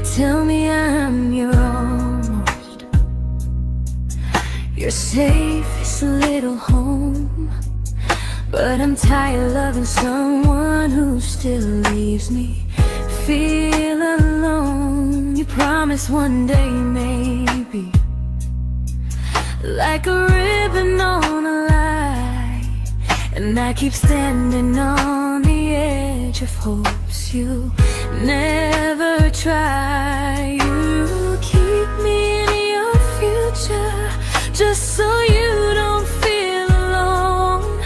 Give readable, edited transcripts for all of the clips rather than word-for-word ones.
tell me I'm your almost, your safest little home. But I'm tired loving someone who still leaves me feel alone. You promise one day maybe, like a ribbon on a line, and I keep standing on the edge of hopes you never try. You keep me in your future just so you don't feel alone.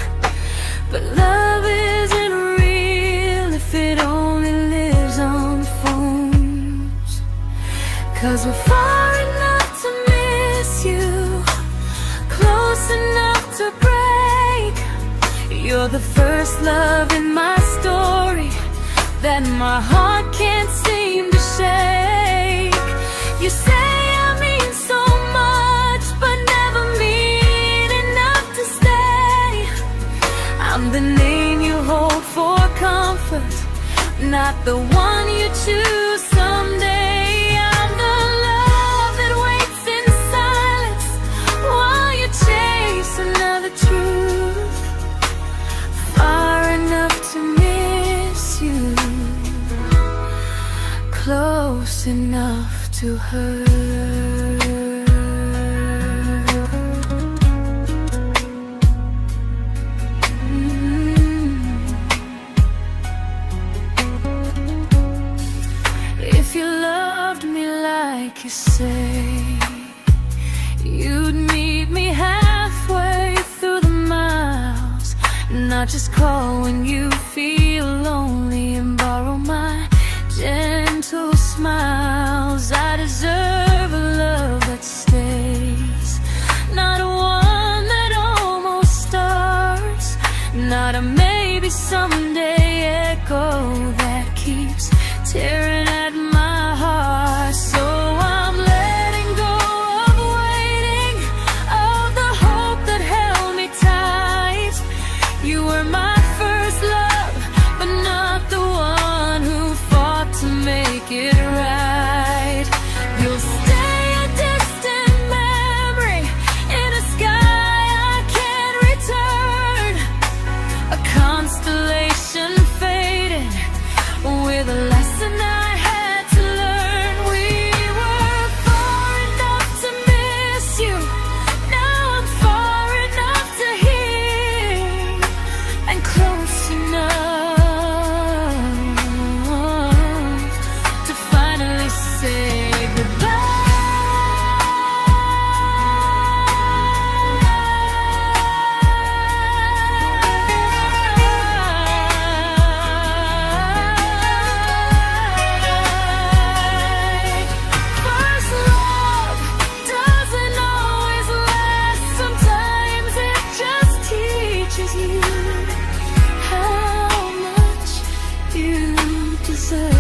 But love isn't real if it only lives on phones. 'Cause we're far enough to miss you, close enough to break. You're the first love in my story that my heart can't seem to shake. You say I mean so much, but never mean enough to stay. I'm the name you hold for comfort, not the one you choose someday. I'm the love that waits in silence while you chase another truth. Far enough to miss you, close enough to hurt. If you loved me like you say, you'd meet me halfway through the miles, not just call when you feel lonely and borrow my gentle smiles. I deserve a love that stays, not one that almost starts, not a maybe someday echo that keeps tearing at my heart. So I'm letting go of waiting, of the hope that held me tight. You were my first love, but not the one who fought to make it right. You'll stay a distant memory in a sky I can't return, a constellation faded with a lesson I had to learn. We were far enough to miss you, now I'm far enough to hear, and close enough to finally say goodbye. First love doesn't always last, sometimes it just teaches you how much you deserve.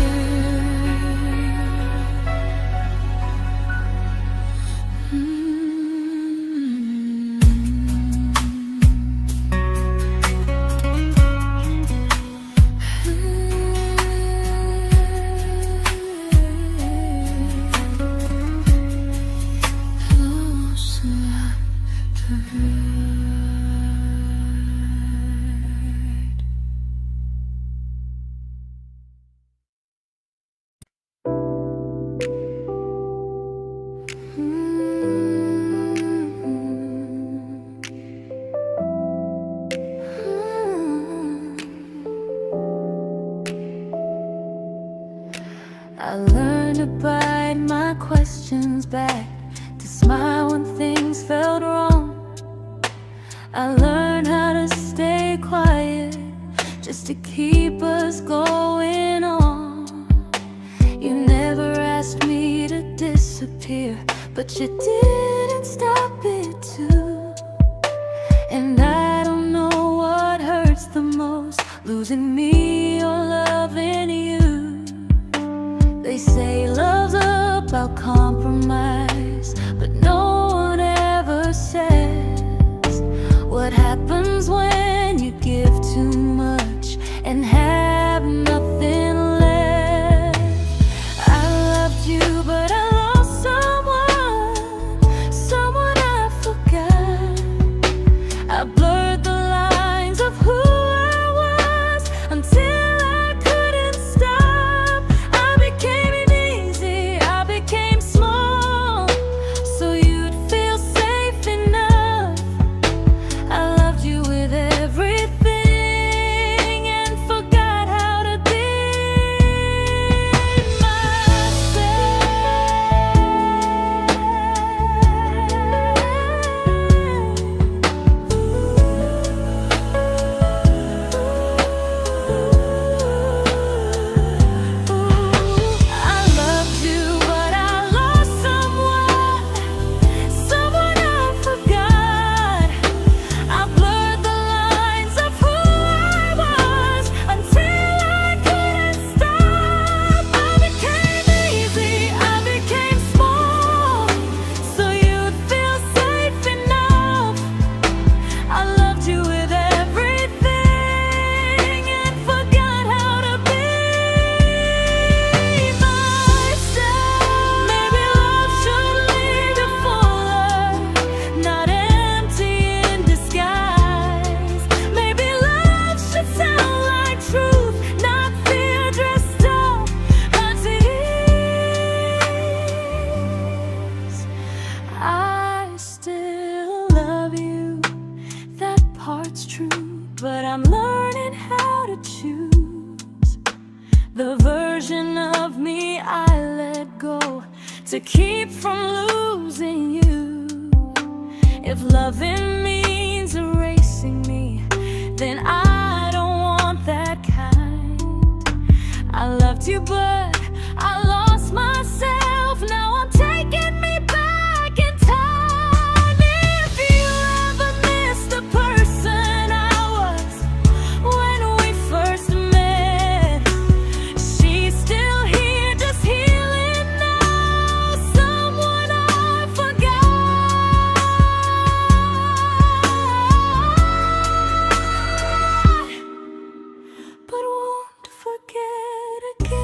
Close enough to hurt. I learned to bite my questions back, to smile when things felt wrong. I learned how to stay quiet just to keep us going on. You never asked me to disappear, but you didn't stop it too. And I don't know what hurts the most, losing me or loving you. They say love's about compromise, but no one ever says what happens when you give too much and have nothing left. I loved you I'm learning how to choose the version of me I let go to keep from losing you. If loving means erasing me, then I don't want that kind. I loved you, but I lost myself. Now I'm taking me back in time. If you ever miss the person I was when we first met, she's still here, just healing now. Someone I forgot, but won't forget again.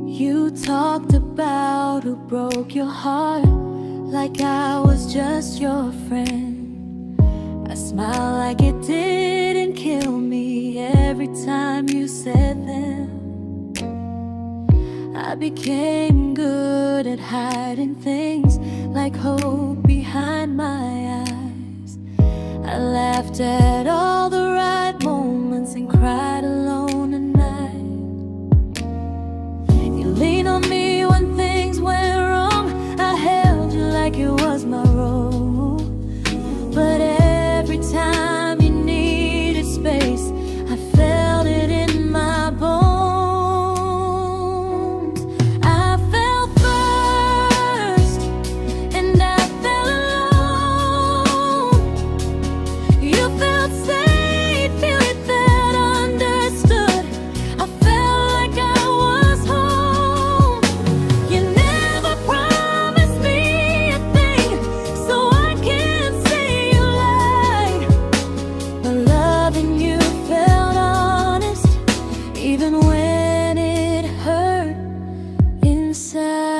You talked about who broke your heart, like I was just your friend. I smiled like it didn't kill me every time you said them. I became good at hiding things like hope behind my eyes. I laughed at all the right moments and cried alone at night. You leaned on me when things went wrong. I held you like it was my role. But every time you needed space, I felt it in my bones. I fell first, and I fell alone. You felt safe, feeling that understood. I felt like I was home. You never promised me a thing, so I can't say you lied. But loving you felt honest, even when it hurt inside.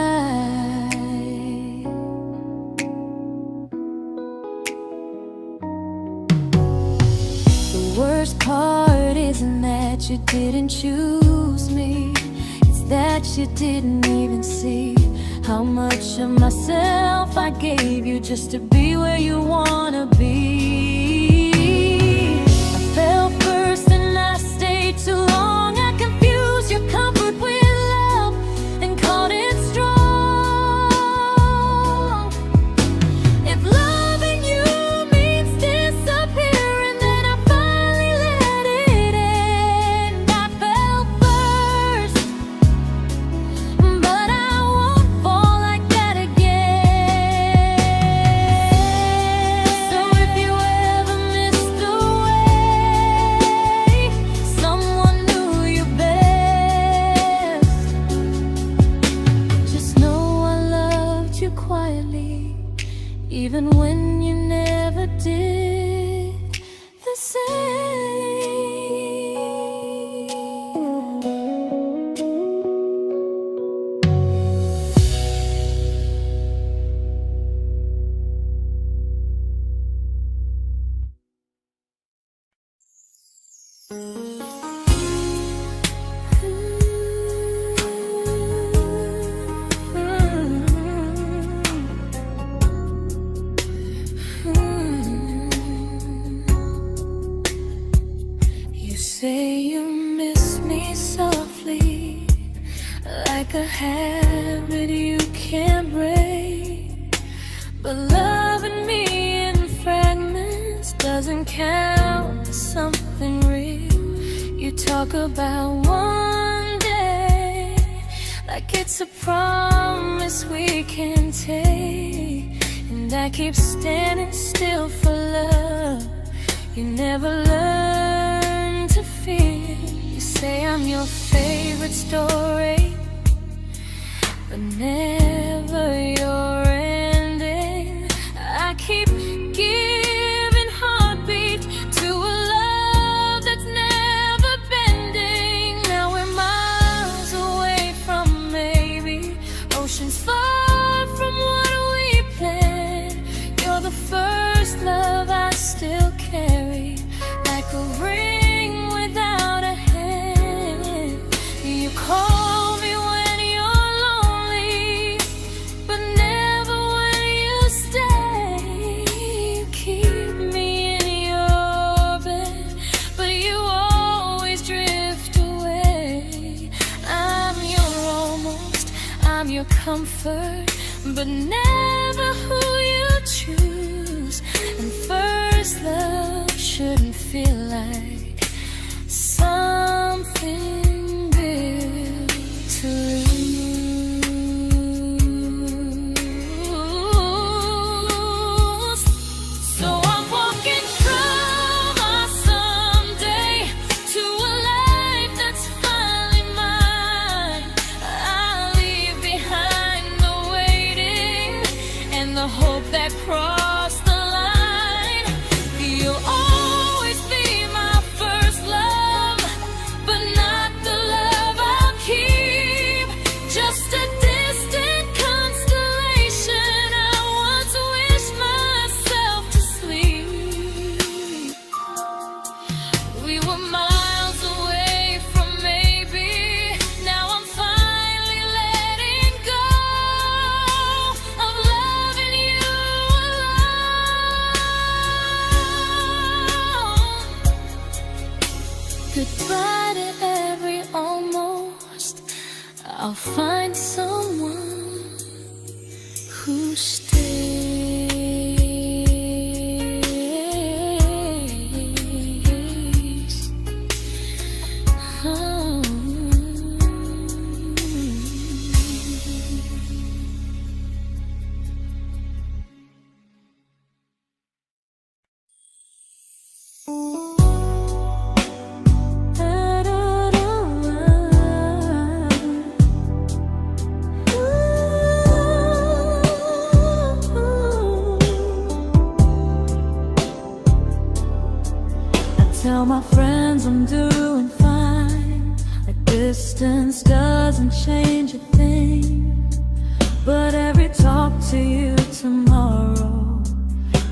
The worst part isn't that you didn't choose me, it's that you didn't even see how much of myself I gave you just to be where you wanna be. I fell first and I stayed too long. I confused your comfort with love and called it strong. If loving you means disappearing, then I finally let it end. I fell first, but I won't fall like that again. So if you ever missed the way someone knew you best, just know I loved you quietly, even when you never did the same. You say you miss me softly, like a habit you can't break. But loving me in fragments doesn't count as something real. You talk about one day like it's a promise we can take, and I keep standing still for love. You never learn to feel. You say I'm your favorite story, but never your ending. I keep giving heartbeat to a love that's never bending. Now we're miles away from maybe, oceans far from what we planned. You're the first love I still carry, like a ring without a hand. You call me when you're lonely, but never when you stay. You keep me in your bed, but you always drift away. I'm your almost, I'm your comfort, but never who you choose. And first love shouldn't feel like something built to lose. So I'm walking through my someday to a life that's finally mine. I'll leave behind the waiting and the hope that crossed the line. You'll always be my first love, but not the love I'll keep. Just a distant constellation I once wished myself to sleep. We were miles away from maybe, now I'm finally letting go of loving you alone. Goodbye to every almost, I'll find someone who stays. Oh. Tell my friends I'm doing fine, like distance doesn't change a thing. But every talk to you tomorrow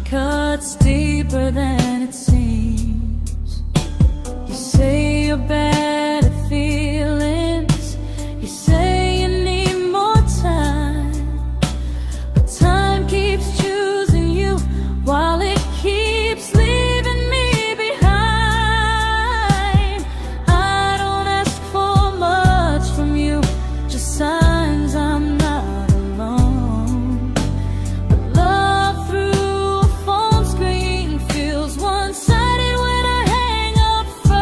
cuts deeper than it seems. You say you're bad at feelings, you say you need more time, but time keeps choosing you while it keeps leaving me behind. I don't ask for much from you, just signs I'm not alone. But love through a phone screen feels one-sided when I hang up first.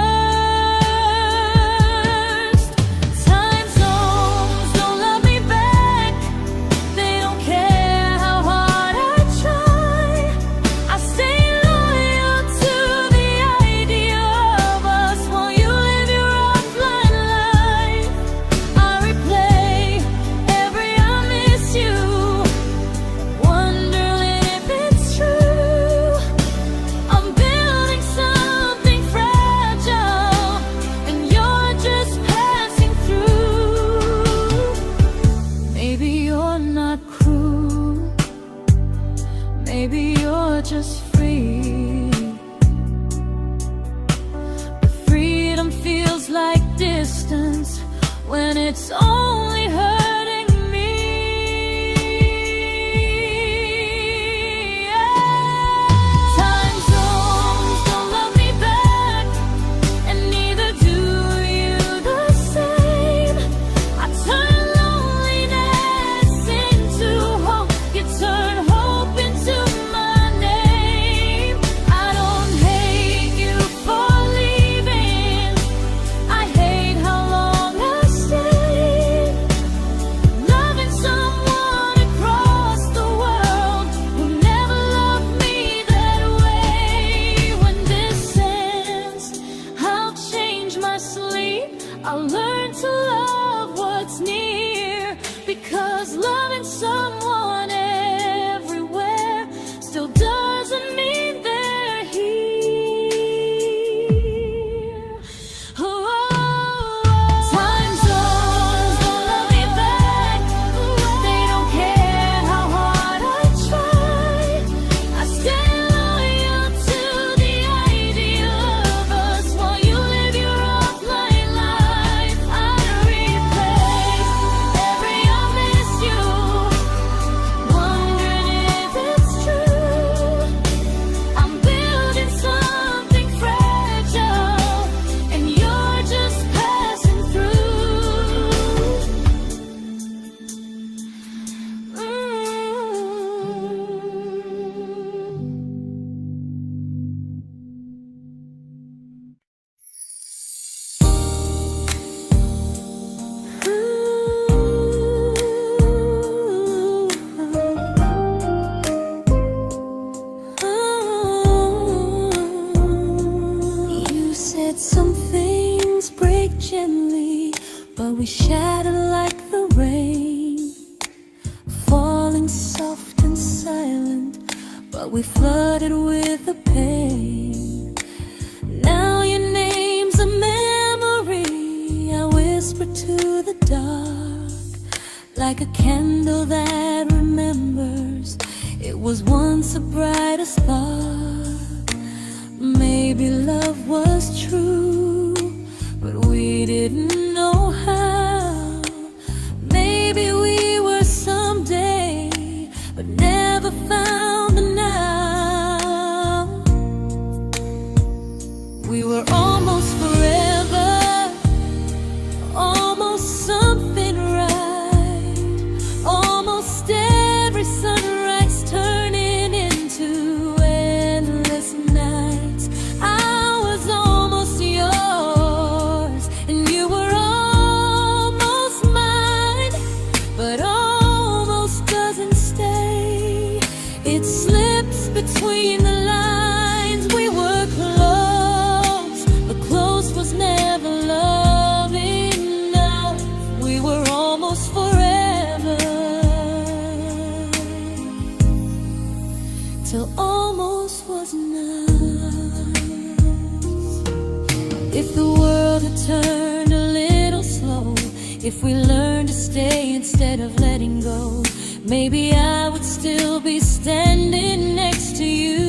Time zones don't love me back, they don't care how hard I try. I stay loyal to the idea of us while you live your offline life. I replay every I miss you, wondering if it's true. I'm building something fragile, and you're just passing through. Maybe you're not cruel, maybe you're just free. But freedom feels like distance when it's only hurting me. Time zones don't love me back, and neither do you the same. I turn loneliness into hope, you turn hope into my name. I don't hate you for leaving, I hate how long I stayed. we shattered like the rain, falling soft and silent, but we flooded with the pain. Now your name's a memory I whisper to the dark, like a candle that remembers it was once a brighter spark. Maybe love was true, but we didn't know how. Maybe we were someday, but never found the now. We were almost forever, almost something right, almost every sunrise turning into endless nights. I was almost yours, and you were almost mine, but almost doesn't stay. It slips between the lines. We were close, but close was never love enough. We were almost forever, till almost was enough. If the world had turned a little slow, if we learned to stay instead of letting go, maybe I would still be standing next to you.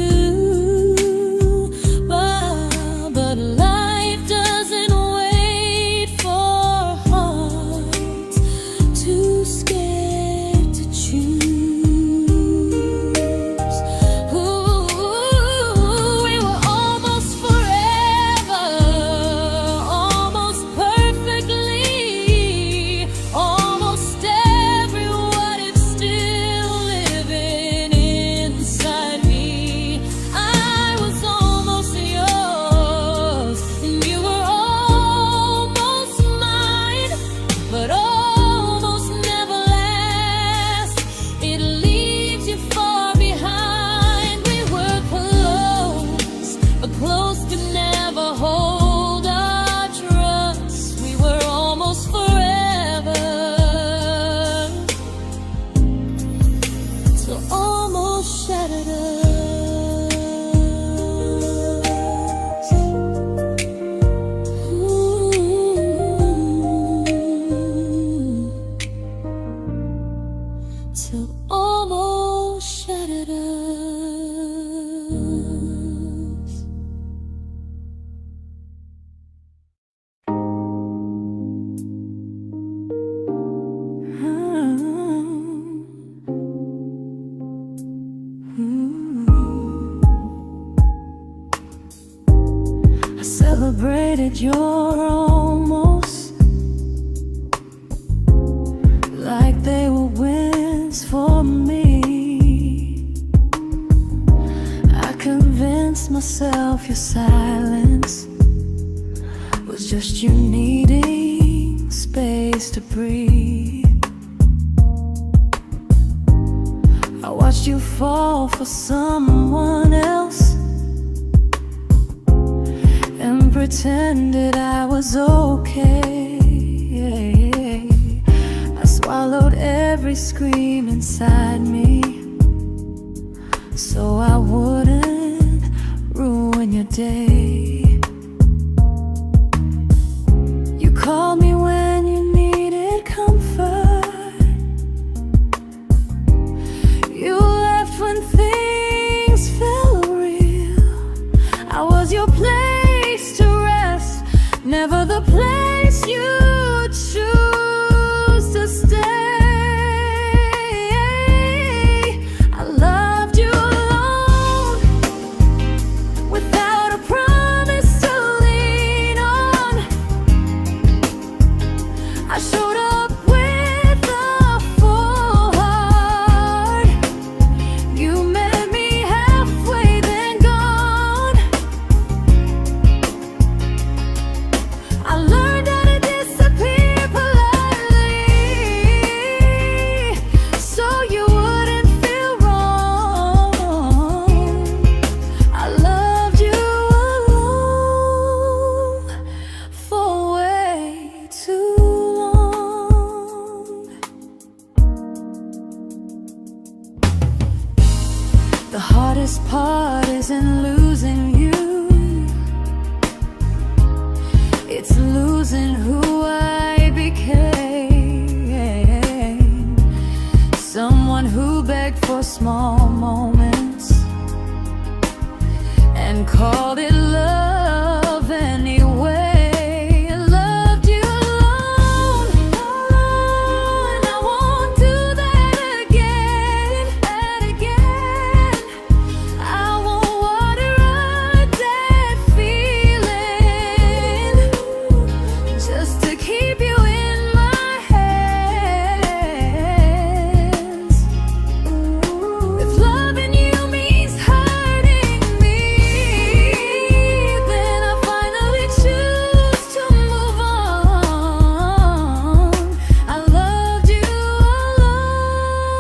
But life doesn't wait for hearts too scared to choose. Ooh, we were almost forever, almost perfectly, almost every what if still living inside me. I was almost yours, and you were almost mine, but almost never lasts. It leaves you far behind. We were close, but close could never hold our trust. We were almost forever, till almost shattered us. Ooh, till almost shattered us. I celebrated your almost like they were wins for me. I convinced myself your silence was just you needing space to breathe. I watched you fall for someone else and pretended I was okay. I swallowed every scream inside me so I wouldn't ruin your day. You called me when you needed comfort. You left when things felt real. I was your place to rest, never the place you choose to stay. I loved you alone, without a promise to lean on. I showed up with a full heart. You met me halfway, then gone. I learned how to disappear heart isn't losing you, it's losing who I became. Someone who begged for small moments and called it love anyway. Loved you alone, and I won't do that again, and again. I won't water a dead feeling just to keep you in my hands. If loving you means hurting me, then I finally choose to move on. I loved you alone,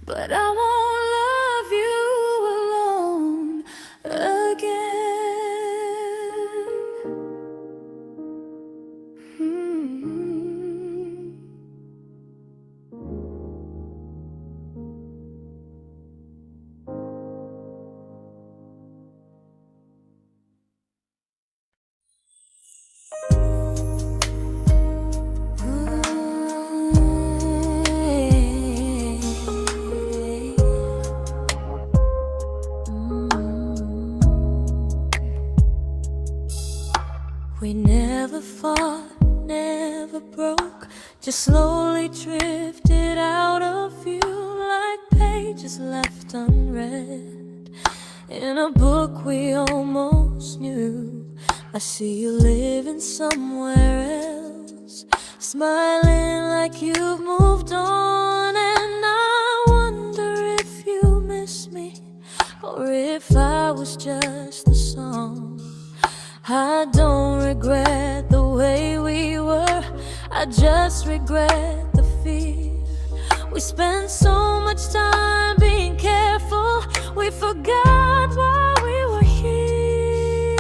but I won't love you alone again. We never fought, never broke, just slowly drifted out of view like pages left unread in a book we almost knew. I see you living somewhere else, smiling like you've moved on, and I wonder if you miss me or if I was just a song. I don't regret the way we were, I just regret the fear. We spent so much time being careful, we forgot why we were here.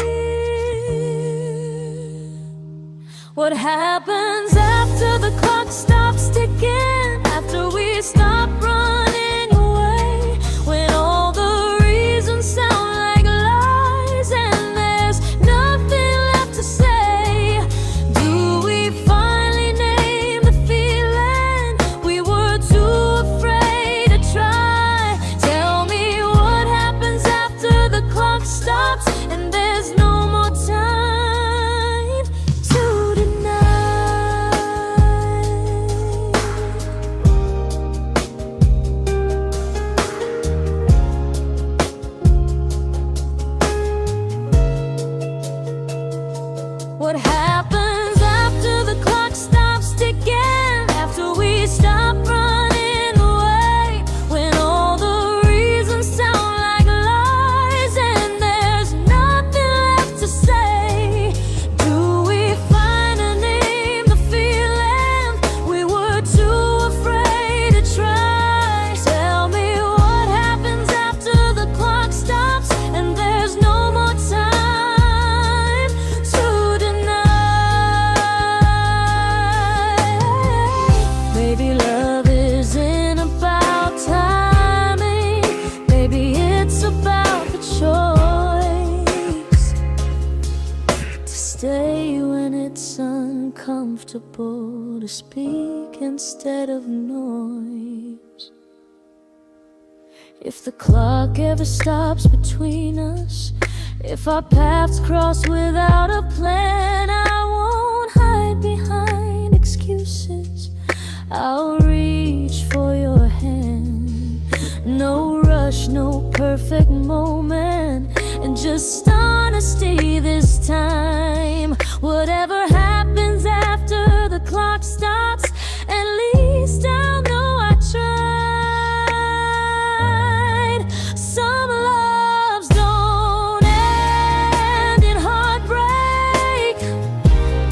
What happens after the clock stops ticking, after we stop running away, when all the reasons sound like lies and there's nothing left to say? Do we finally name the feeling we were too afraid to try? Tell me what happens after the clock stops and there's no more time to deny. What happens after the clock stops ticking, after we stop running away, when all the reasons sound like lies and there's nothing left to say? Do we finally name the feeling we were too afraid to try? Tell me what happens after the clock stops and there's no more time to deny. Maybe love isn't about timing, maybe it's about the choice to stay when it's uncomfortable, to speak instead of noise. If the clock ever stops between us, if our paths cross without a plan, I won't hide behind excuses, I'll reach for your hand. No rush, no perfect moment, and just honesty this time. Whatever happens after the clock stops, at least I'll know I tried. Some loves don't end in heartbreak,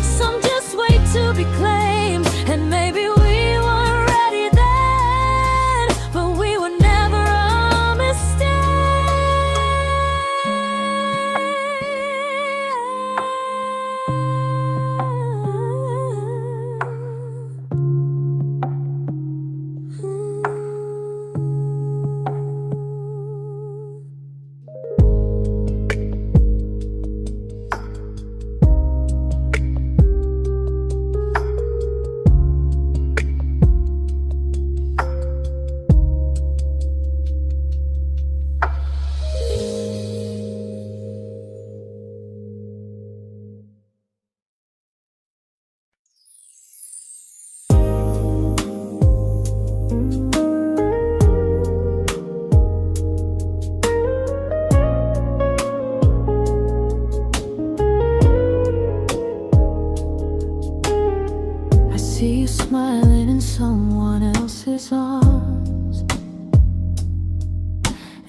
some just wait to be claimed, and maybe we weren't ready then, but we were never a mistake.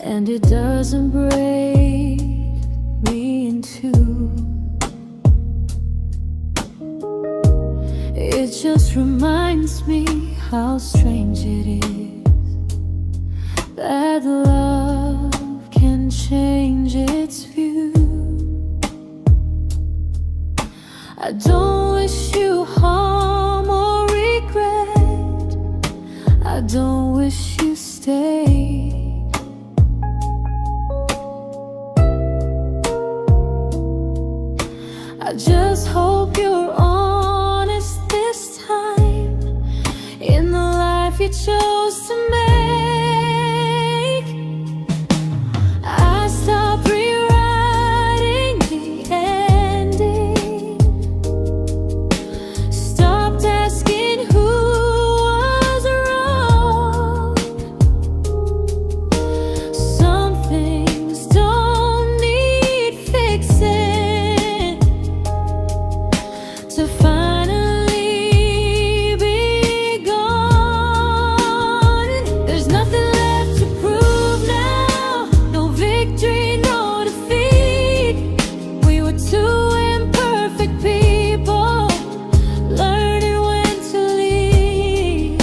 and it doesn't break me in two. It just reminds me how strange it is that love can change its view. I don't wish you harm or regret. I don't wish you stay. I just hope you're honest this time in the life you chose to make. I stopped rewriting the ending, stopped asking who was wrong. Some things don't need fixing to finally be gone. There's nothing left to prove now, no victory, no defeat. We were two imperfect people, learning when to leave.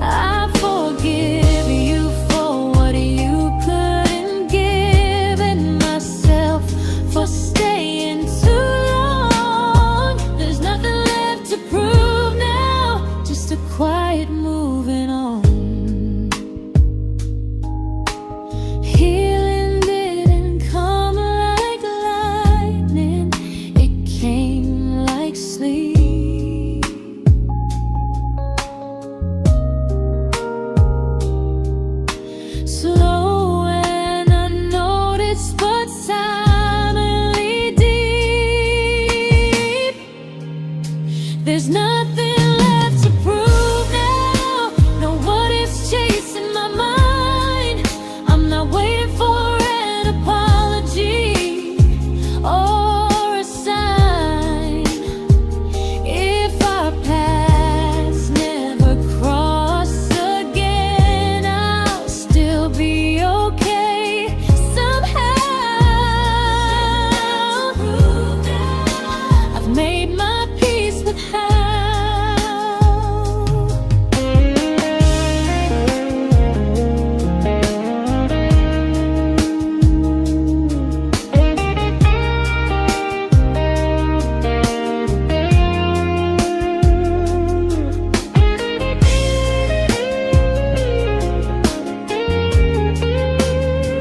I forgive you for what you couldn't give, and myself for staying too long. There's nothing left to prove now, just a quiet moving on. Healing didn't come like lightning, it came like sleep. Slow and unnoticed, but silently deep. There's nothing left to prove now, no what ifs chasing my mind. I'm not waiting for an apology or a sign. If our paths never cross again, I'll still be okay somehow. I've made my peace with how.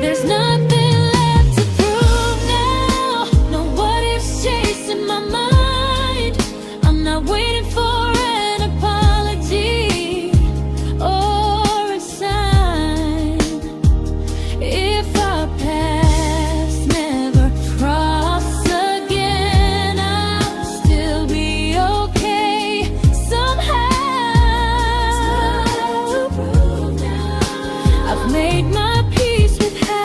There's nothing left to prove now, no what ifs chasing my mind. I'm not waiting for an apology or a sign. If our paths never cross again, I'll still be okay somehow. I've made my peace with how.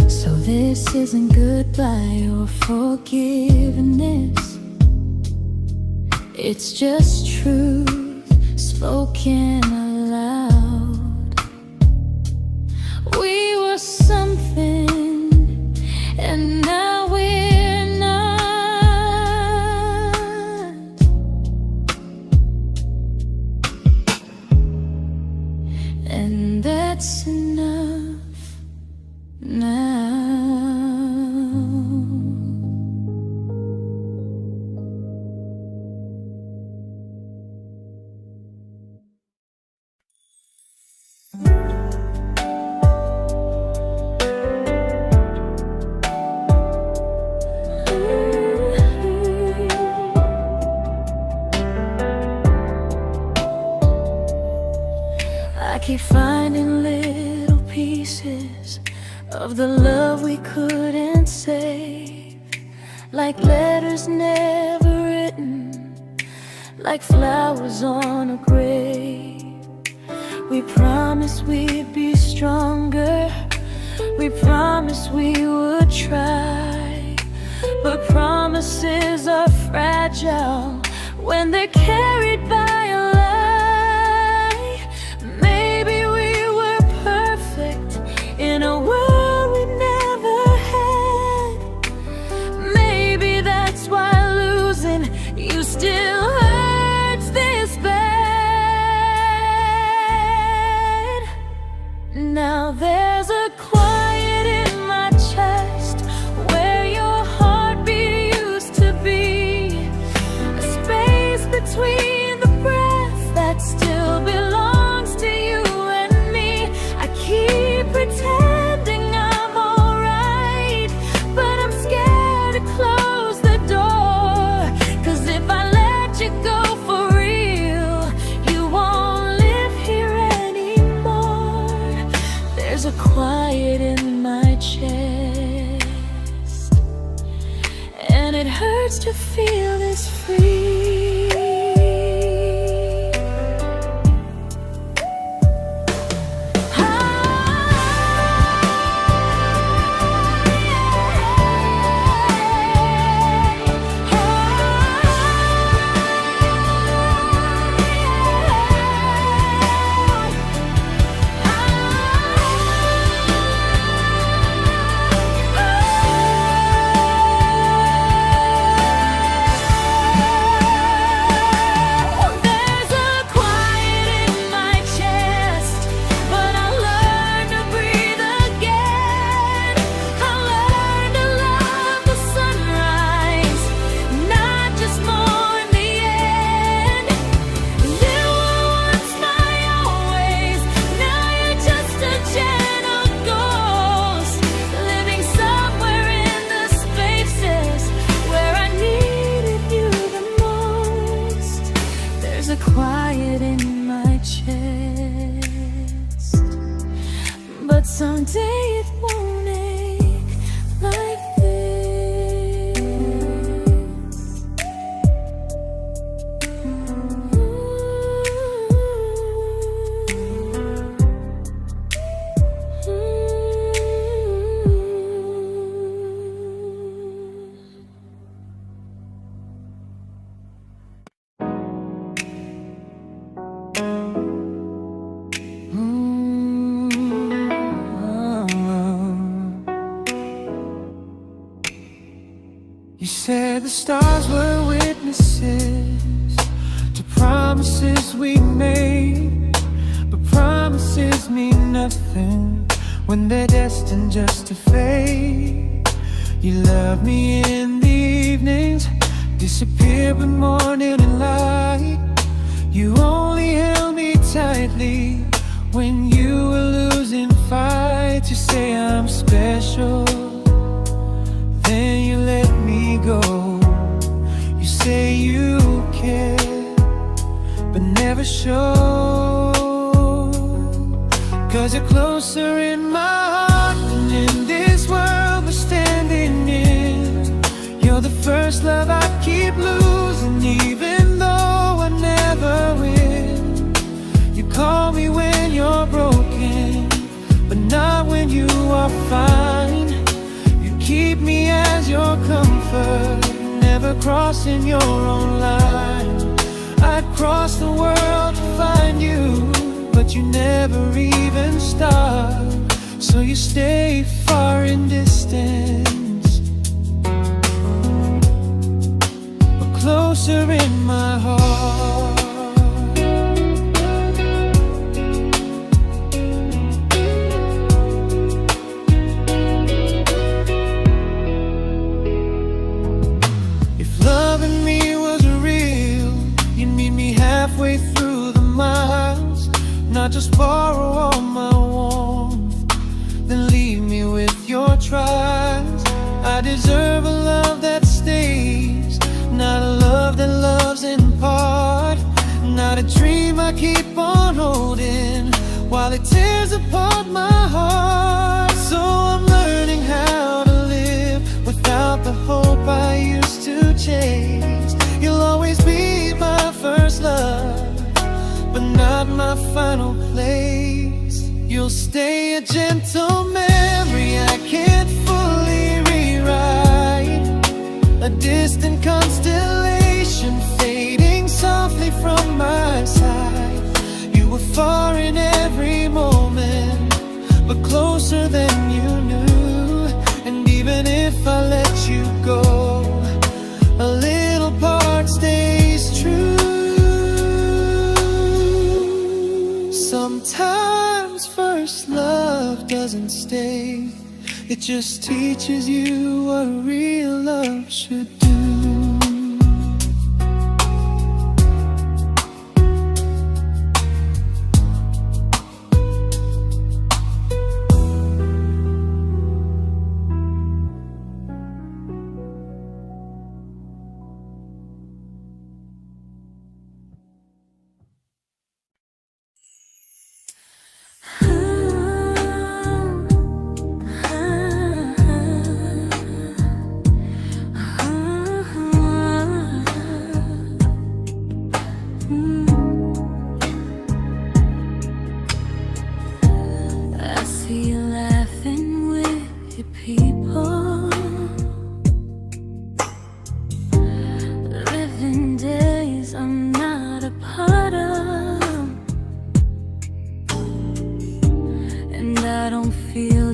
So this isn't goodbye or forgiveness, it's just truth spoken aloud. We were something, and now we're not. And that's enough now. I keep finding little pieces of the love we couldn't save, like letters never written, like flowers on a grave. We promised we'd be stronger, We promised we would try, but promises are fragile when they're carried by a lie. Maybe we were perfect in a world we never had. Maybe that's why losing you still hurts this bad. Now there's a quiet in my chest where your heartbeat used to be, a space between the breath that still belongs to you and me. I keep pretending I'm alright, but I'm scared to close the door. 'Cause if I let you go for real, you won't live here anymore. There's a quiet in my chest, and it hurts to feel this free. There's a quiet in my chest, but someday it won't ache like this. You said the stars were witnesses to promises we made, but promises mean nothing when they're destined just to fade. You love me in the evenings, disappear when morning and light. You only held me tightly when you were losing fights. You say I'm special, then you let me go. You say you care, but never show. 'Cause you're closer in my heart than in this world we're standing in. You're the first love I keep losing, even though I never win. You call me when you're broken, but not when you are fine. Keep me as your comfort, never crossing your own line. I'd cross the world to find you, but you never even start. So you stay far in distance, but closer in my heart. Halfway through the miles, not just borrow all my warmth, then leave me with your trials. I deserve a love that stays, not a love that loves in part. Not a dream I keep on holding while it tears apart my heart. So I'm learning how to live without the hope I used to chase. You'll always be my first love, but not my final place. You'll stay a gentle memory distant constellation fading softly from my side. You were far in every moment, but closer than you knew. And even if I let you go, a little part stays true. Sometimes first love doesn't stay, it just teaches you what real love should do.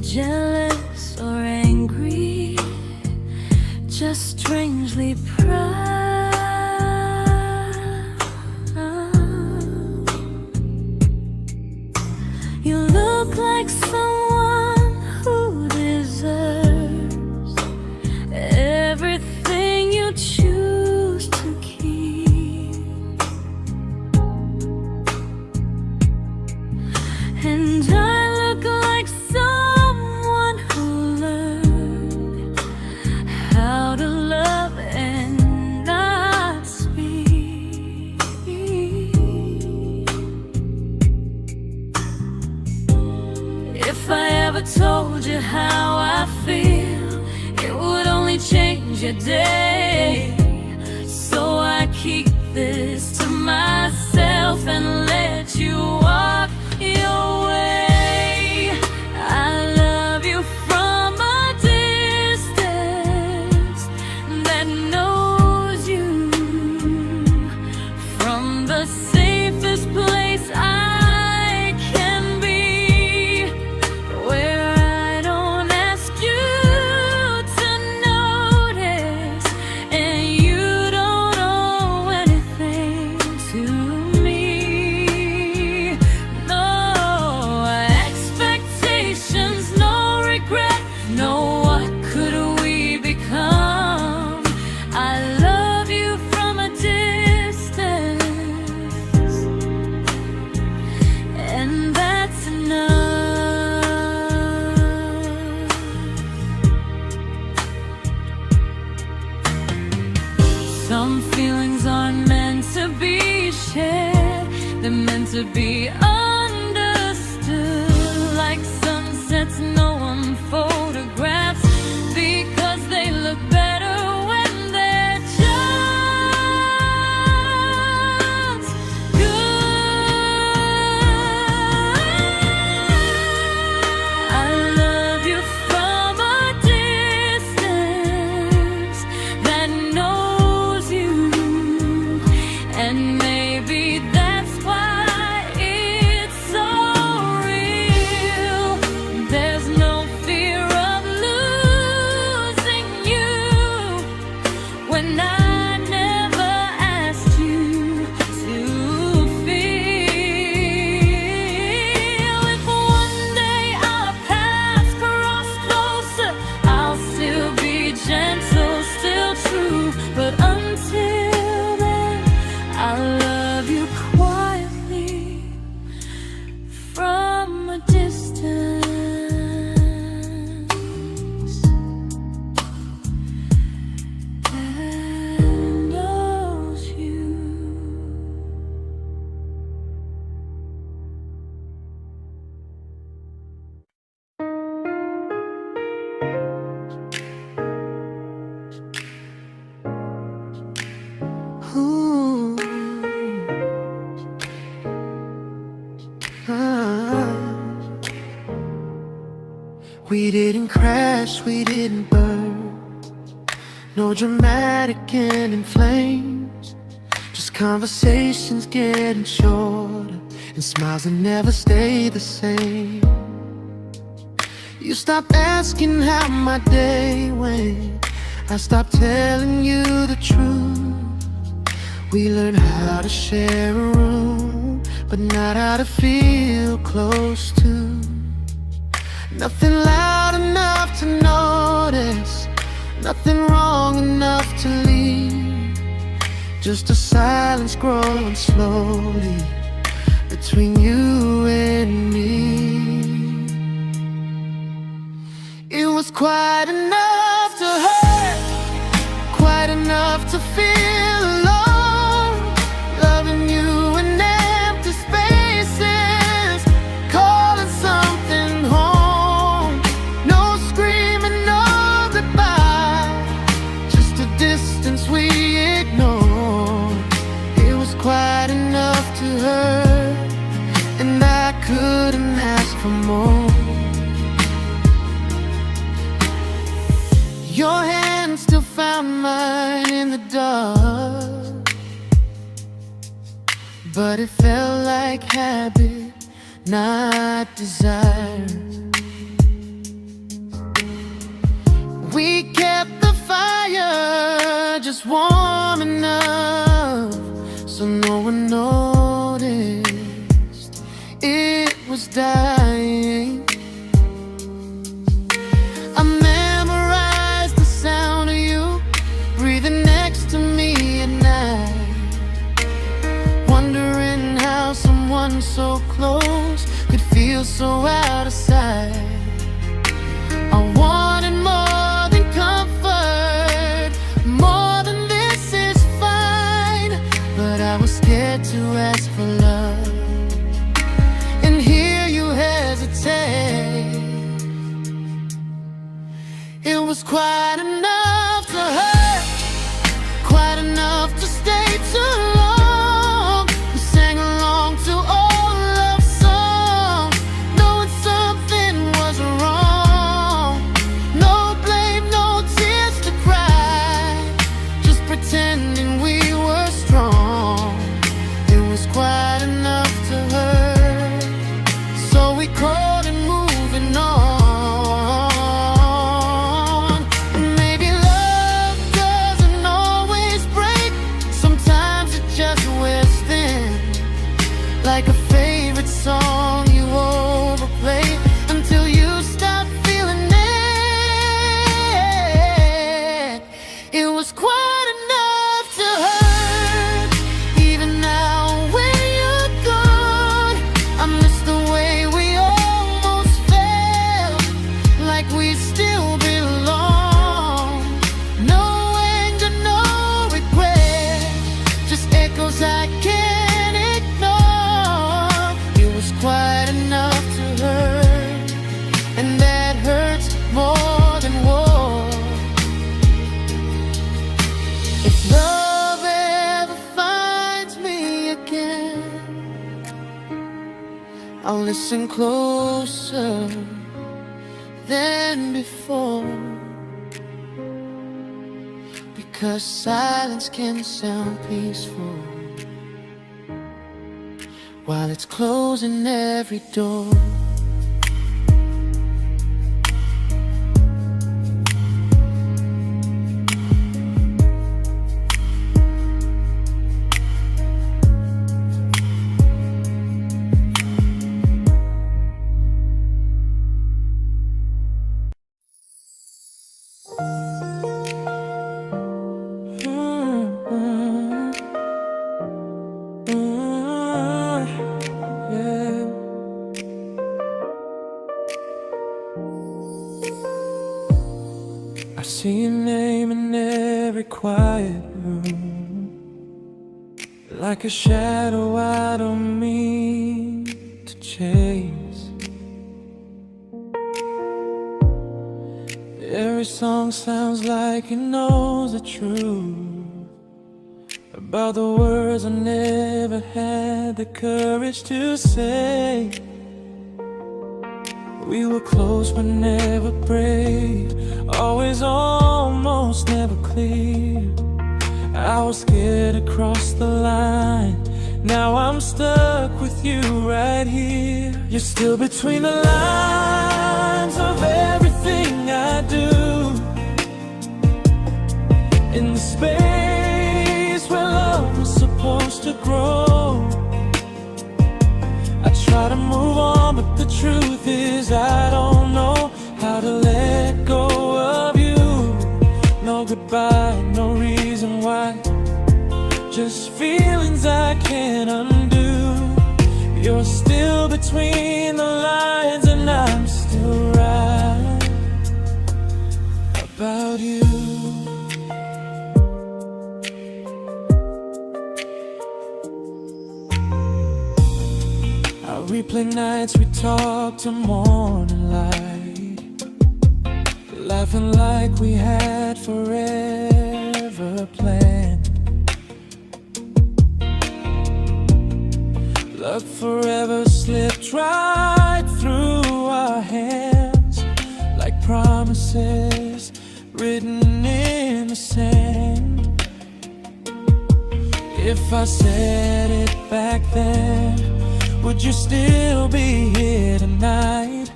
Jealous or angry, just strangely proud. You look like someone who deserves everything you choose to keep. And I look like someone who learned how to love and not speak. If I ever told you how I feel, it would only change your day. So I keep this to myself and let you walk your way. I love you from a distance that knows you, from the safest place I can be, where I don't ask you to notice and you don't owe anything to me. No expectations, no regret, no what could we become. I love you from a distance, and that's enough. Some feelings aren't meant to be shared, they're meant to be understood. Like sunsets no one photographs, because they look better when they're just good. I love you from a distance that knows you, and maybe that's why it's so real. There's no fear of losing you when I never asked you to feel. If one day our paths cross closer, I'll still be gentle, still true. But until then, I love you quietly from a distance that knows you. Ooh. Ah. We didn't crash, we didn't burn. No dramatic ending flames, just conversations getting shorter, and smiles that never stay the same. You stopped asking how my day went, I stopped telling you the truth. We learned how to share a room, but not how to feel close to. Nothing loud enough to notice, nothing wrong enough to leave. Just a silence growing slowly between you and me. It was quite enough to hurt, quite enough to feel alone. Loving you in empty spaces, calling something home. No screaming, no goodbye, just a distance we ignored. It was quite enough to hurt, and I couldn't ask for more. Your hand still found mine in the dark, but it felt like habit, not desire. We kept the fire just warm enough so no one noticed it was dying. I memorized the sound of you breathing next to me at night, wondering how someone so close could feel so out of sight. I wanted more than comfort, more than this is fine, but I was scared to ask for love, and here you hesitate. It was quite enough to hurt, quite enough to stay too long. We sang along to old love songs, knowing something was wrong. No blame, no tears to cry, just pretending we were strong. It was quite enough to hurt, so we called it moving on. Like a favorite song you overplay until you stop feeling it. It was quite enough to hurt. Even now when you're gone, I miss the way we almost felt, like we still belong. No anger, no regret, just echoes I can't ignore. Quite enough to hurt, and that hurts more than war. If love ever finds me again, I'll listen closer than before, because silence can sound peaceful while it's closing every door. I see your name in every quiet room, like a shadow I don't mean to chase. Every song sounds like it knows the truth about the words I never had the courage to say. We were close but never brave, always almost, never close. clear. I was scared to cross the line. Now I'm stuck with you right here. You're still between the lines of everything I do. In the space where love was supposed to grow. I try to move on, but the truth is I don't know how to let go of you. No goodbye, no reason why. Just feelings I can't undo. You're still between the lines, and I'm still right about you. I replay nights we talk till morning light, laughing like we had forever planned. Luck forever slipped right through our hands, like promises written in the sand. If I said it back then, would you still be here tonight?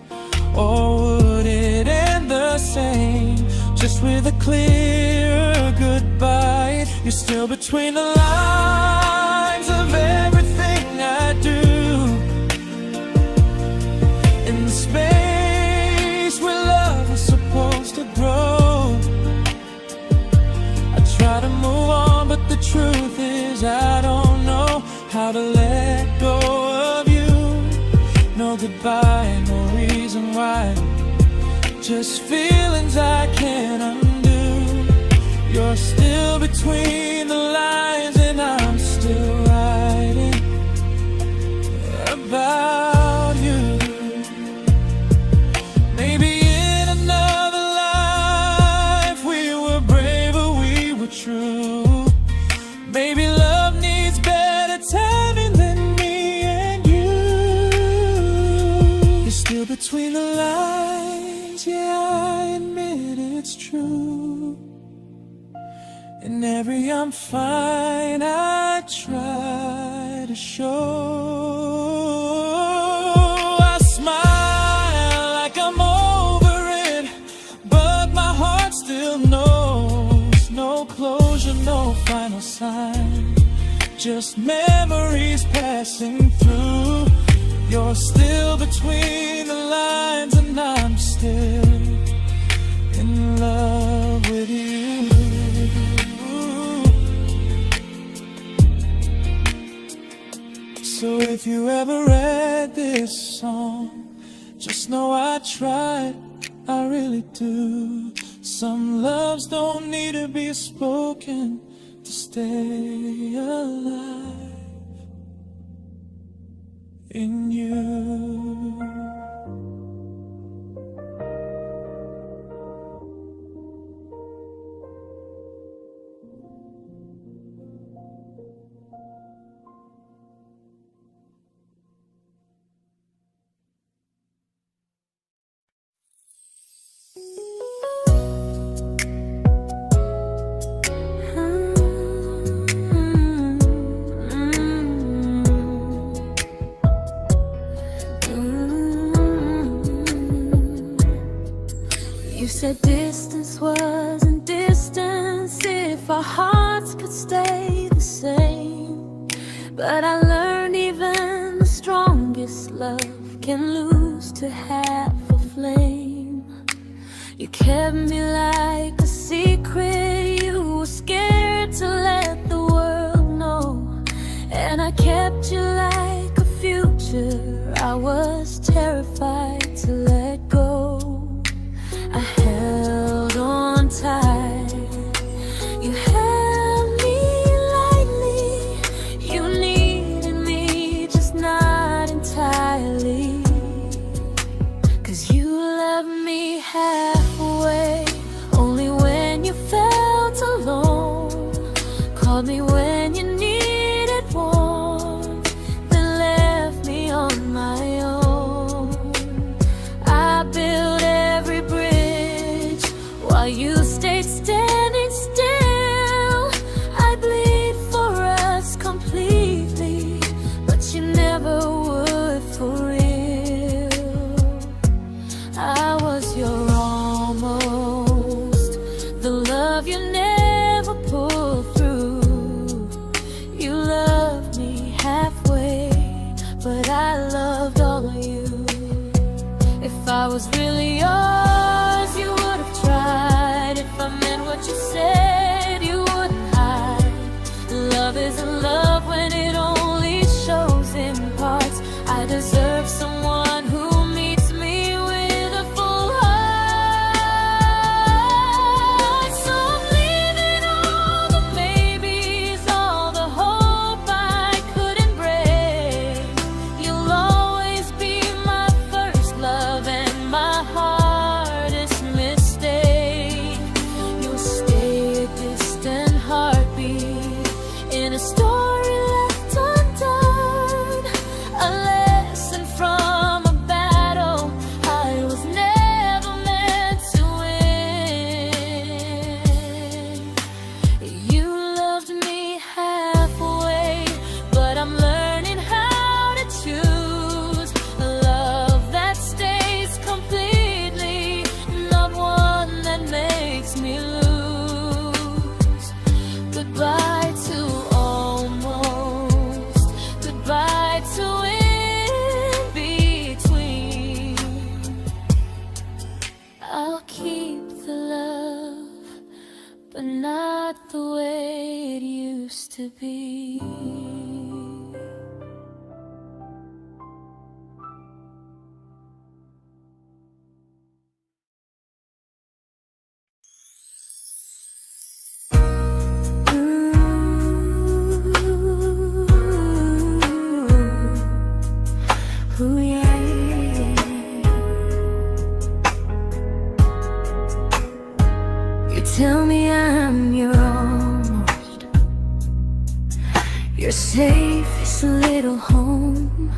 Or would it end the same, just with a clear goodbye? You're still between the lines of everything I do. In the space where love was supposed to grow. I try to move on, but the truth is I don't know how to let go of you. No goodbye, no reason why. Just feelings I can't undo. You're still between the lines, and I'm still writing about you. Maybe in another life we were braver, we were true. Maybe love needs better timing than me and you. You're still between the lines, yeah, I admit it's true. In every I'm fine I try to show. I smile like I'm over it, but my heart still knows. No closure, no final sign, just memories passing through. You're still between the lines, and I'm still in love with you. So if you ever read this song, just know I tried, I really do. Some loves don't need to be spoken to stay alive in you. You said distance wasn't distance if our hearts could stay the same. But I learned even the strongest love can lose to half a flame. You kept me like a secret you were scared to let the world know. And I kept you like a future I was terrified to let go. I held on tight, you held me lightly. You needed me, just not entirely. 'Cause you loved me halfway, only when you felt alone. Called me when you needed warmth, then left me on my own. I built every bridge while you stayed standing still. love you never pulled through. You loved me halfway, but I loved all of you. If I was really yours, you would have tried. If I meant what you said, you wouldn't hide. Love isn't love when it only shows in parts. I deserve someone who meets me with a full heart. So I'm leaving all the maybes, all the hope I couldn't break. You'll always be my first love and my hardest mistake. You'll stay a distant heartbeat in a story left undone, a lesson from a battle I was never meant to win. You loved me halfway, but I'm learning how to choose a love that stays completely, not one that makes me lose. Goodbye to almost, goodbye to in between. I'll keep the love, but not the way it used to be. Ooh, yeah, yeah. You tell me I'm your almost, your safest little home,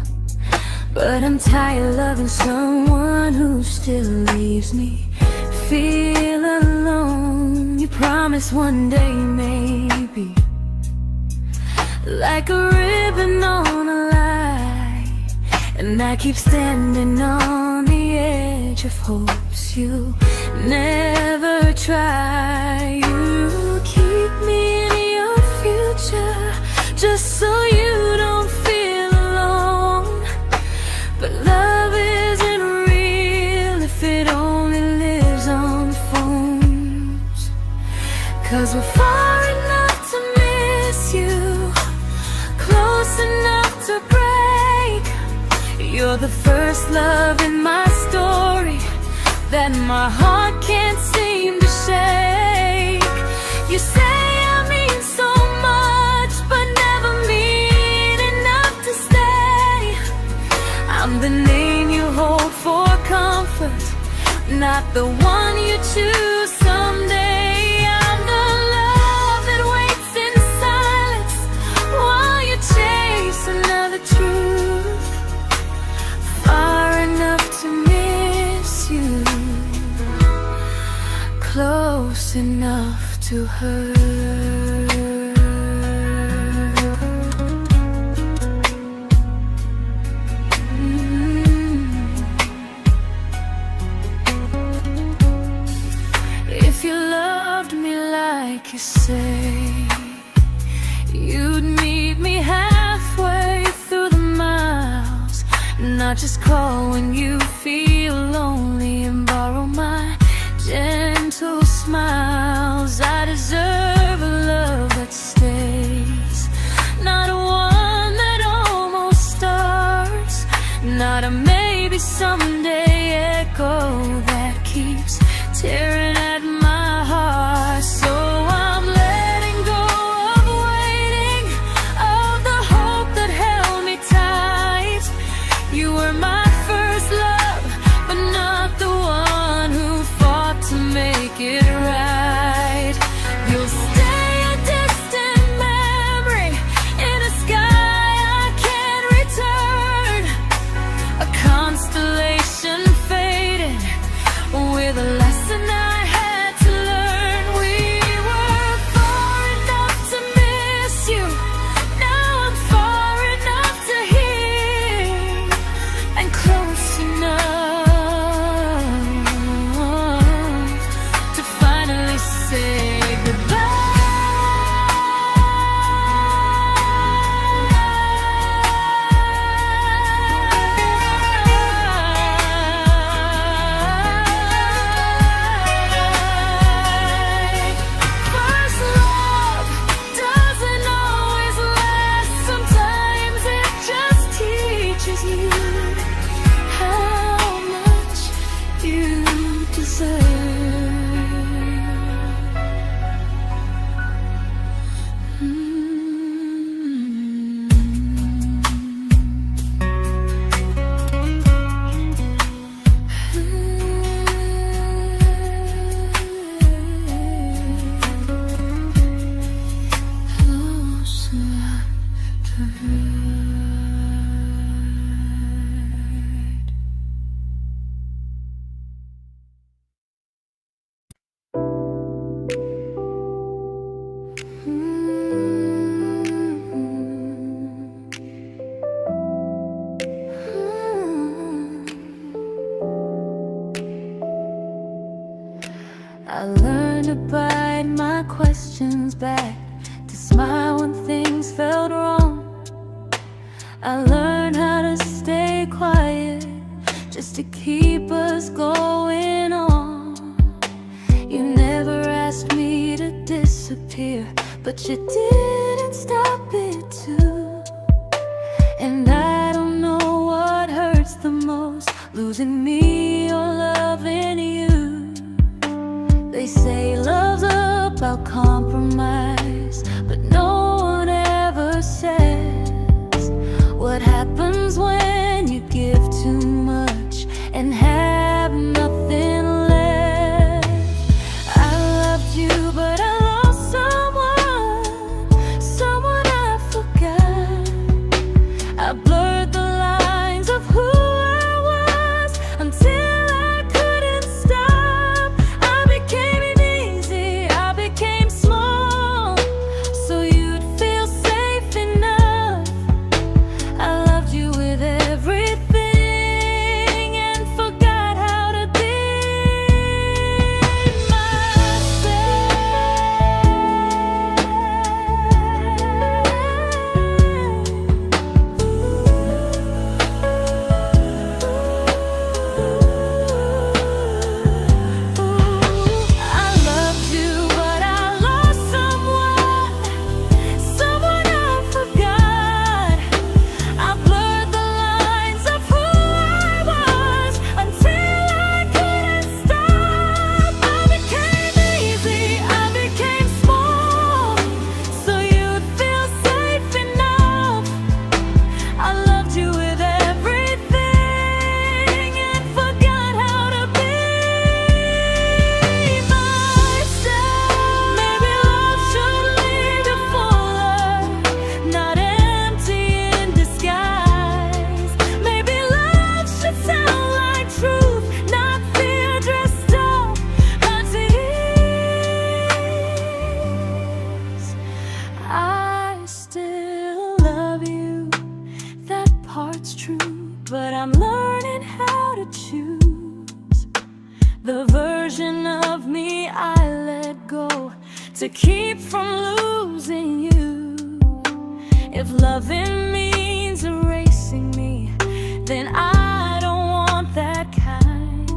but I'm tired loving someone who still leaves me feel alone. You promise one day maybe, like a ribbon on a line, and I keep standing on the edge of hopes you never try. You keep me in your future just so you don't feel alone. But love isn't real if it only lives on phones. 'Cause we're far enough to miss you, close enough to break. You're the first love in my story that my heart can't seem to shake. You say I mean so much, but never mean enough to stay. I'm the name you hold for comfort, not the one you choose someday. I'm the love that waits in silence while you chase another truth. Far enough to miss you, close enough to hurt. If you loved me like you say, you'd meet me halfway through the miles, not just call when you feel lonely and borrow my gentle smiles. I deserve a love that stays, not one that almost starts, not a maybe someday echo that keeps tearing at my heart. So I'm letting go of waiting, of the hope that held me tight. You were my first love, but not the one I learned to bite my questions back, to smile when things felt wrong. I learned how to stay quiet, just to keep us going on. You never asked me to disappear, but you didn't stop it too. And I don't know what hurts the most, losing me or loving you. They say love's about compromise, but no one ever says what happens when you give too much and have nothing left. I loved you, but I lost someone I forgot. I blurred the lines of who I was until I couldn't stop. I became easy, I became small, so you'd feel safe enough. I loved you with everything and forgot how to be I loved you, but I lost someone I forgot. I blurred the lines of who I was until I couldn't stop. I became easy, I became small, so you'd feel safe enough. I loved you with everything and forgot how to be myself. Maybe love should lead you fuller, not empty in disguise. Maybe love should sound like truth, not fear dressed up as ease. I still love you, that part's true, but I'm learning how to choose the version of me I let go to keep from losing you. If loving means erasing me, then I don't want that kind.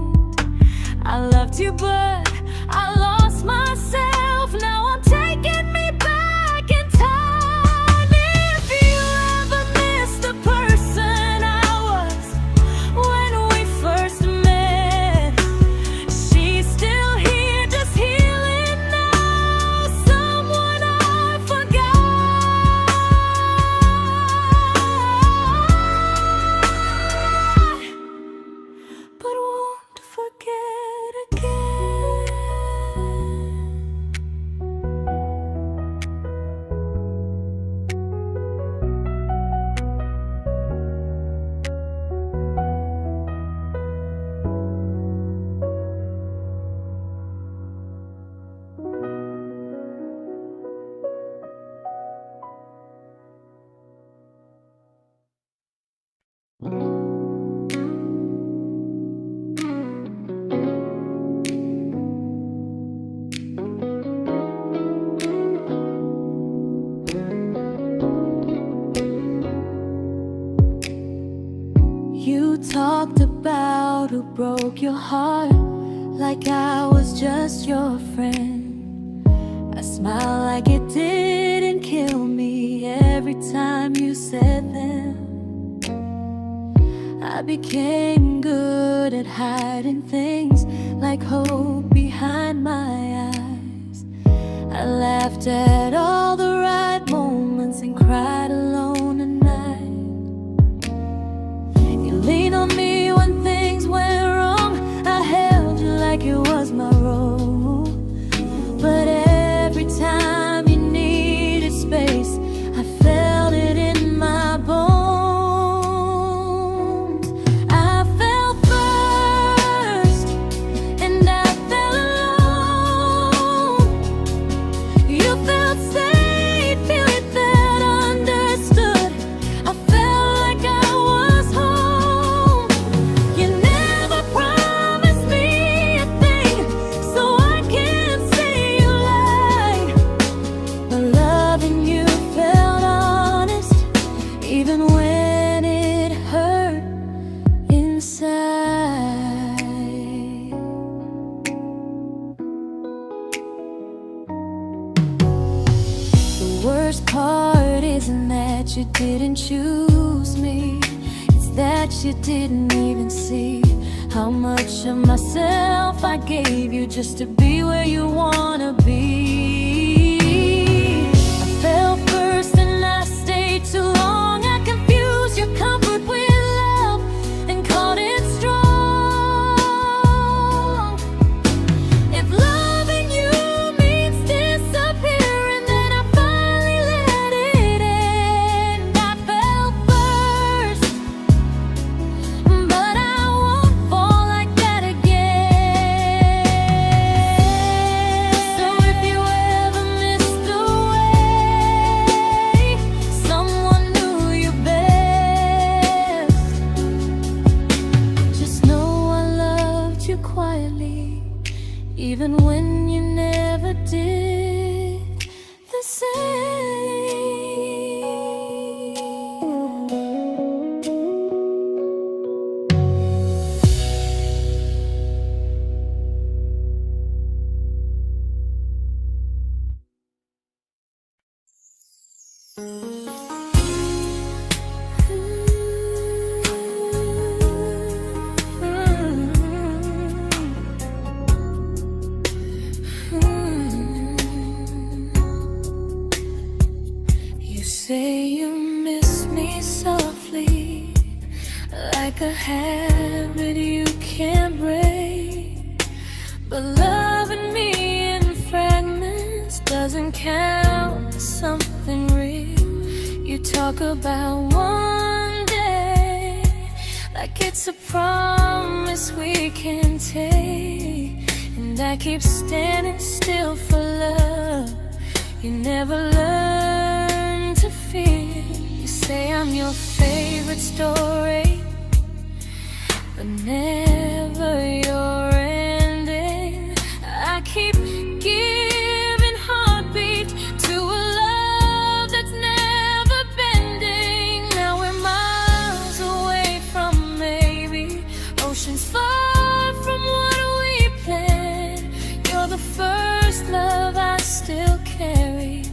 I loved you, but I lost myself. Now I'm taking me back in time. If you ever missed the person I was when we first met, she's still here, just healing now. Someone I forgot, but won't forget again. You talked about who broke your heart, like I was just your friend. I smile like it didn't kill me every time you said them. I became good at hiding things like hope behind my eyes. I laughed at all the right moments and cried alone at night. You leaned on me when things went wrong. I held you like it was my role. But every time you needed space, I felt it in my bones. I fell first, and I fell alone. You felt safe. worst part isn't that you didn't choose me, it's that you didn't even see how much of myself I gave you just to be where you wanna be. I fell first and I stayed too long. I confused your comfort with love and called it strong. If loving you means disappearing, then I finally let it end. I fell first, but I won't fall like that again. So if you ever missed the way someone knew you best, just know I loved you quietly, even when you never did the same. You say you miss me softly, like a habit you can't break. But loving me in fragments doesn't count as something real. You talk about one day like it's a promise we can take, and I keep standing still for love. You never learn to feel. You say I'm your favorite story, but never your ending. I keep giving heartbeat to a love that's never bending. Now we're miles away from maybe oceans far from what we planned. You're the first love I still carry,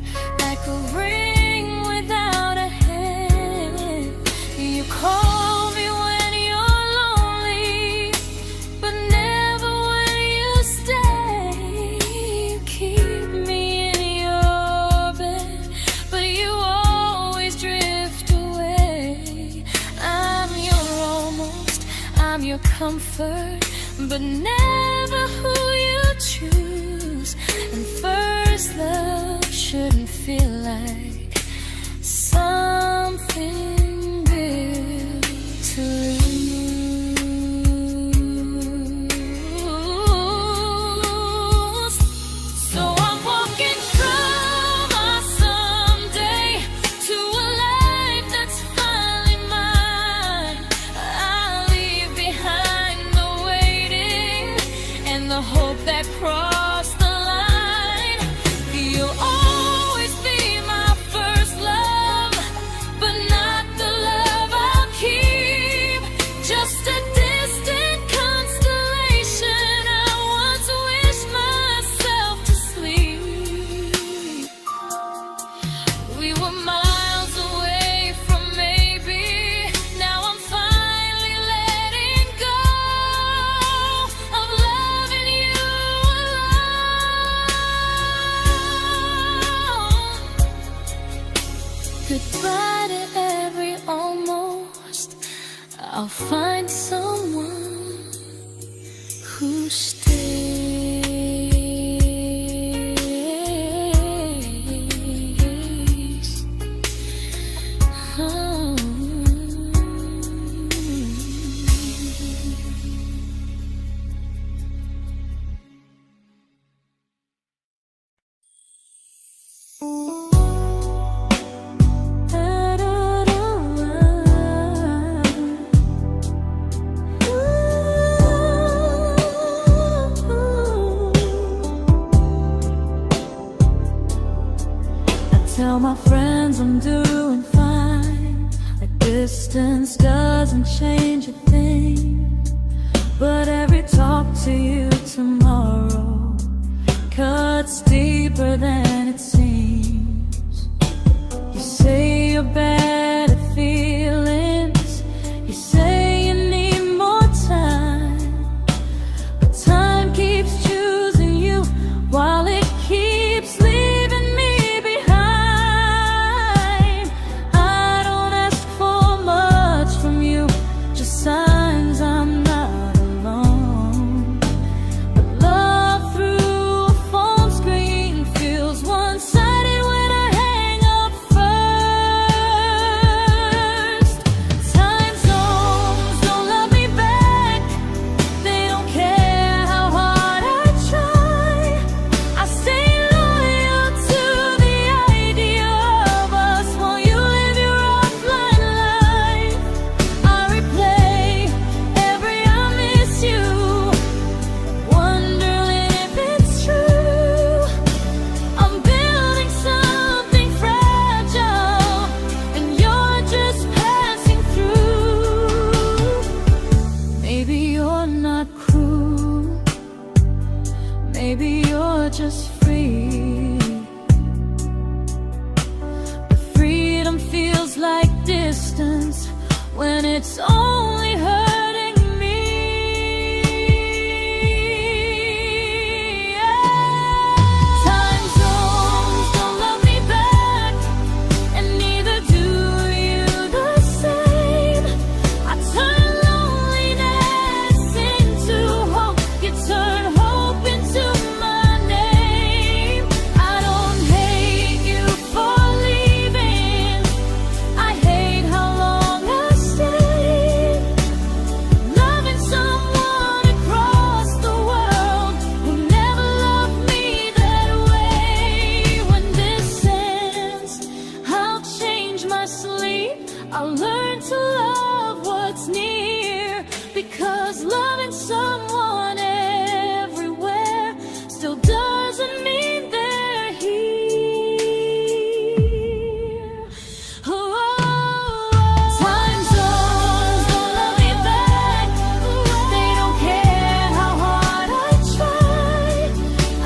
like a ring without a hand. You call me when you're lonely, but never when you stay. You keep me in your bed, but you always drift away. I'm your almost, I'm your comfort, but never who you choose. And first love shouldn't feel like something built to lose. So I'm walking from my someday to a life that's finally mine. I'll leave behind the waiting and the hope that crossed the line. You'll always be my first love, but not the love I'll keep. Just a distant constellation I once wished myself to sleep. We were miles away from maybe. Now I'm finally letting go of loving you alone. Goodbye to every almost. I'll find someone who stays. Oh. Tell my friends I'm doing fine, that distance doesn't change a thing. But every talk to you tomorrow cuts deeper than it seems. your better feelings. You say you need more time, but time keeps choosing you while it keeps leaving me behind. I don't ask for much from you, just signs I'm not alone. But love through a phone screen feels one-sided when I hang up first. Time zones don't love me back. They don't care how hard I try. I stay loyal to the idea of us while you live your offline life. I replay every I miss you, wondering if it's true. I'm building something fragile, and you're just passing through. Maybe you're not cruel, maybe you're just free. But freedom feels like distance when it's only hurting me. Time zones don't love me back, and neither do you the same. I turn loneliness into hope, you turn hope into my name. I don't hate you for leaving, I hate how long I stayed. Loving someone across the world who never loved me that way. When this ends, I'll change my sleep, I'll learn to love what's near, because loving someone everywhere still doesn't mean they're here. Time zones don't love me back. They don't care how hard I try.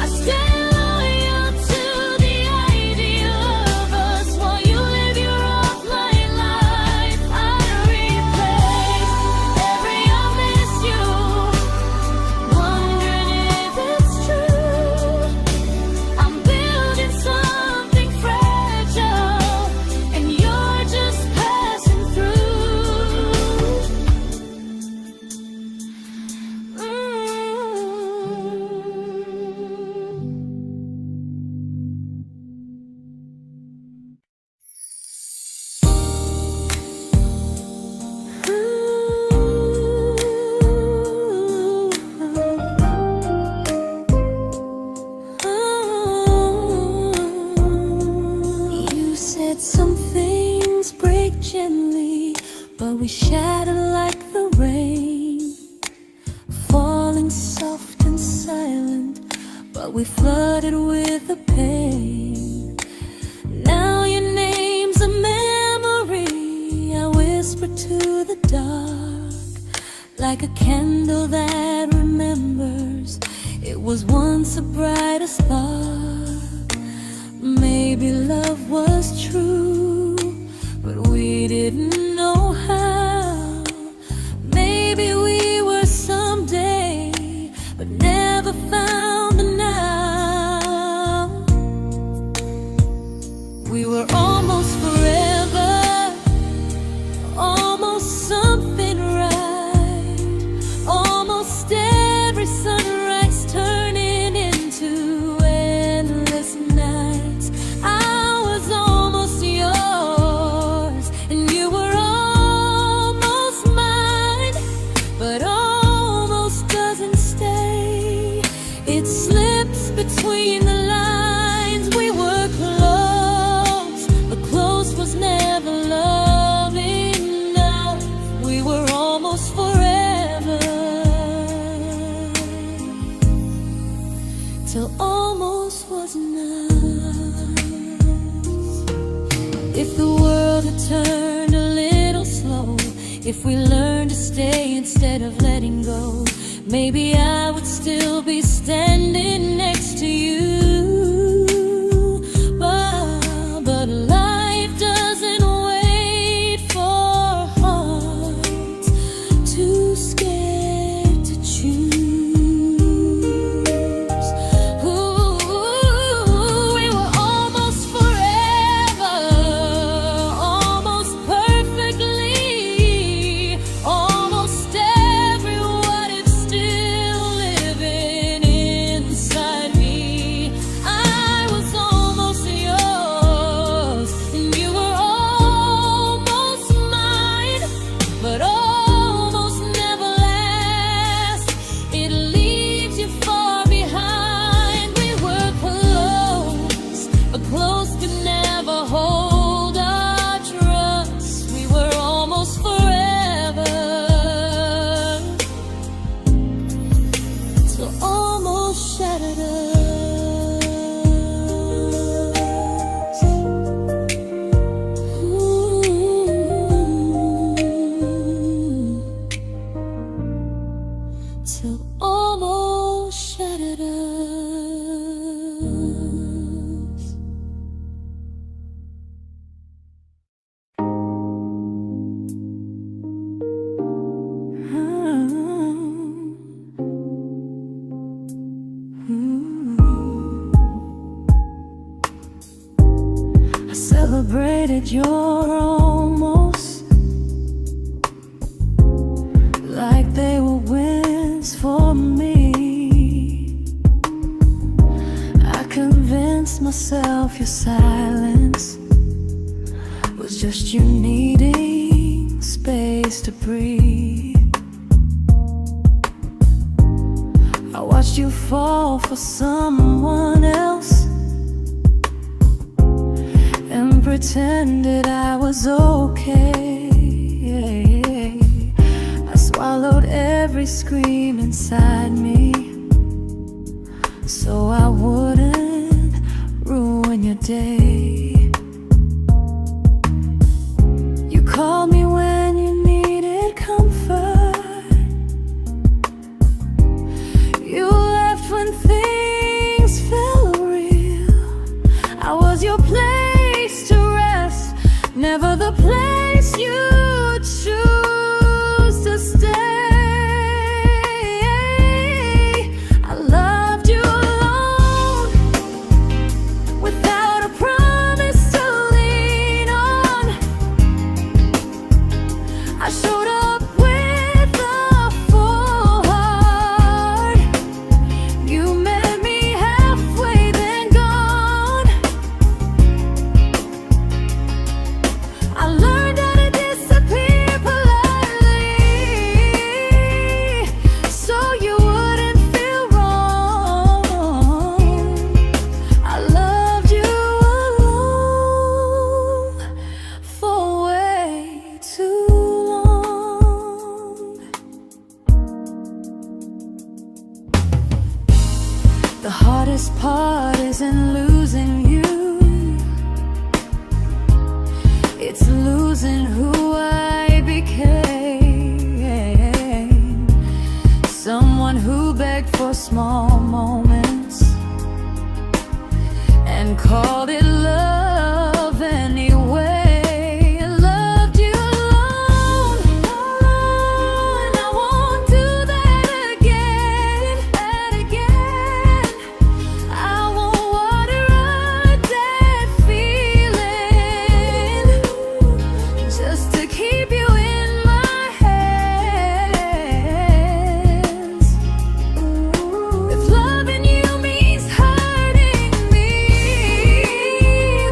I stay loyal to the idea of us while you live your offline life. I replay every I miss you, wondering if it's true. I'm building something fragile, and you're just passing through. You said some things break gently, but we shatter like the rain, falling soft and silent, but we flooded with the pain. Now your name's a memory I whisper to the dark, like a candle that remembers it was once a brighter spark. Maybe love was true, but we didn't know how. Maybe we were someday, but never found the now. We were almost forever, almost something right, almost every sunrise turning into endless nights. I was almost yours, and you were almost mine, but almost doesn't stay. It slips between the lines. We were close, but close was never love enough. We were almost forever, till almost was enough. If the world had turned a little slow, if we learned to stay instead of letting go, maybe I would still be standing next to you. But life doesn't wait. I celebrated your almost like they were wins for me. I convinced myself your silence was just you needing space to breathe. I watched you fall for someone else and pretended I was okay. I swallowed every scream inside me so I wouldn't ruin your day. You called me when you needed comfort. You left when things felt real. I was your place to rest, never the place you choose to stay. I loved you alone, without a promise to lean on. I showed up with a full heart. You met me halfway, then gone. I learned how to disappear politely, so you wouldn't feel wrong. I loved you alone for way too long. The hardest part isn't losing you, it's losing who I became. Someone who begged for small moments and called it love anyway. I loved you alone, and I won't do that again. I won't water a dead feeling just to keep you in my hands. If loving you means hurting me,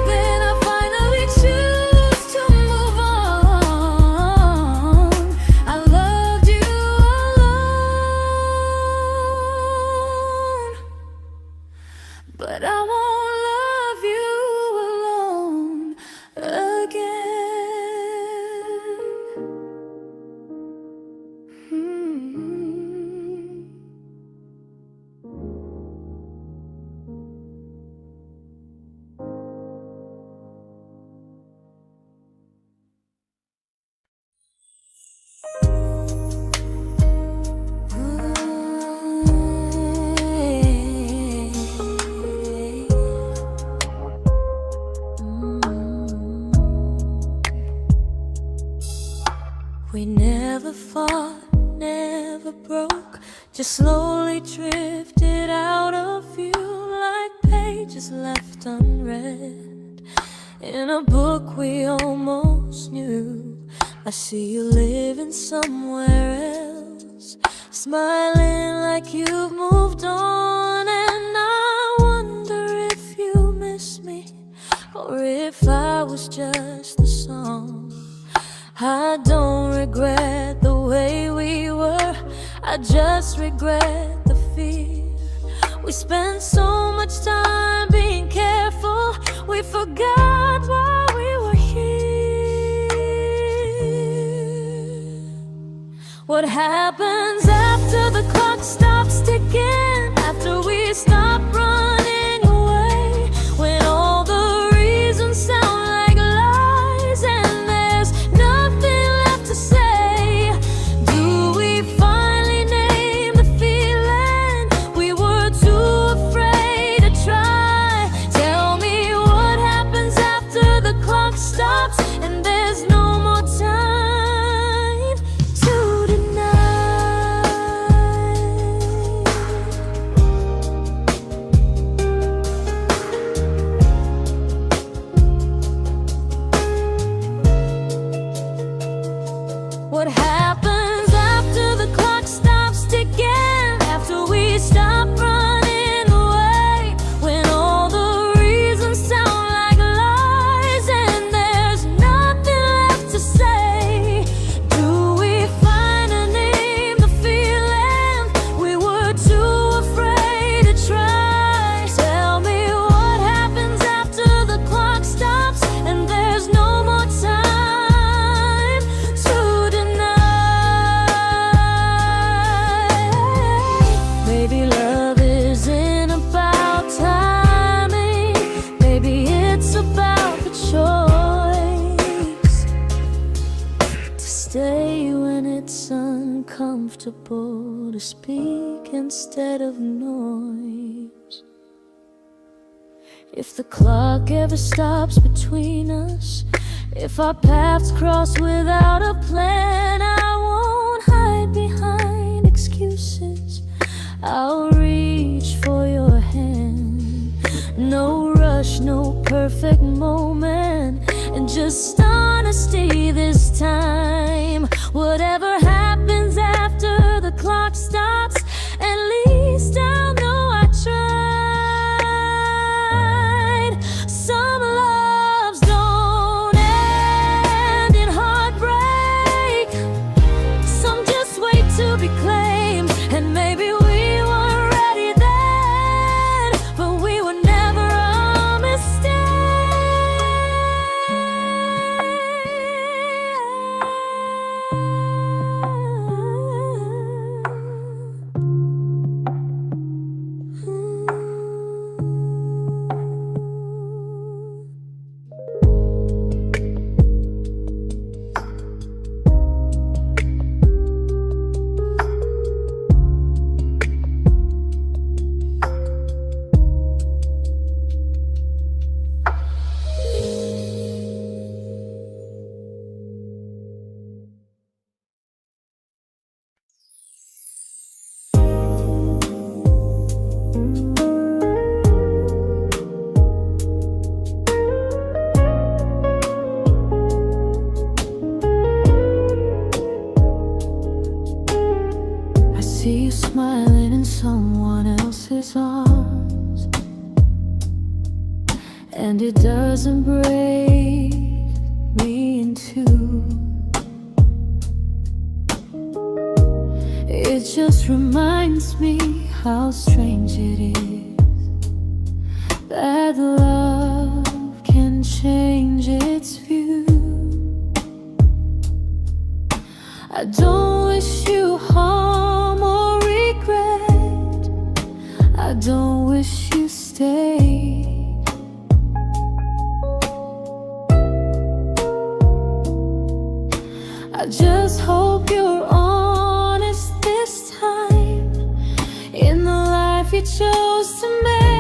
then I finally choose to move on. I loved you alone, but I won't love you alone again. We never fought, never broke, just slowly drifted out of view like pages left unread in a book we almost knew. I see you living somewhere else, smiling like you've moved on, and I wonder if you miss me or if I was just the song. I don't regret the way we were, I just regret the fear. We spent so much time being careful, we forgot why we were here. What happens after the clock stops ticking, after we stop running away, when all the reasons sound like lies and there's nothing left to say? Do we finally name the feeling we were too afraid to try? comfortable to speak instead of noise. If the clock ever stops between us, if our paths cross without a plan, I won't hide behind excuses. I'll reach for your hand. No rush, no perfect moment, and just honesty this time. Whatever happens after the clock stops, at least I'll know I tried. Some loves don't end in heartbreak, some just wait to be claimed. And maybe we weren't ready then, but we were never a mistake. I see you smiling in someone else's arms, and it doesn't break me in two. It just reminds me how strange it is that love can change its view. I don't wish you harm or regret, I don't wish you stayed. I just hope you're honest this time in the life you chose to make.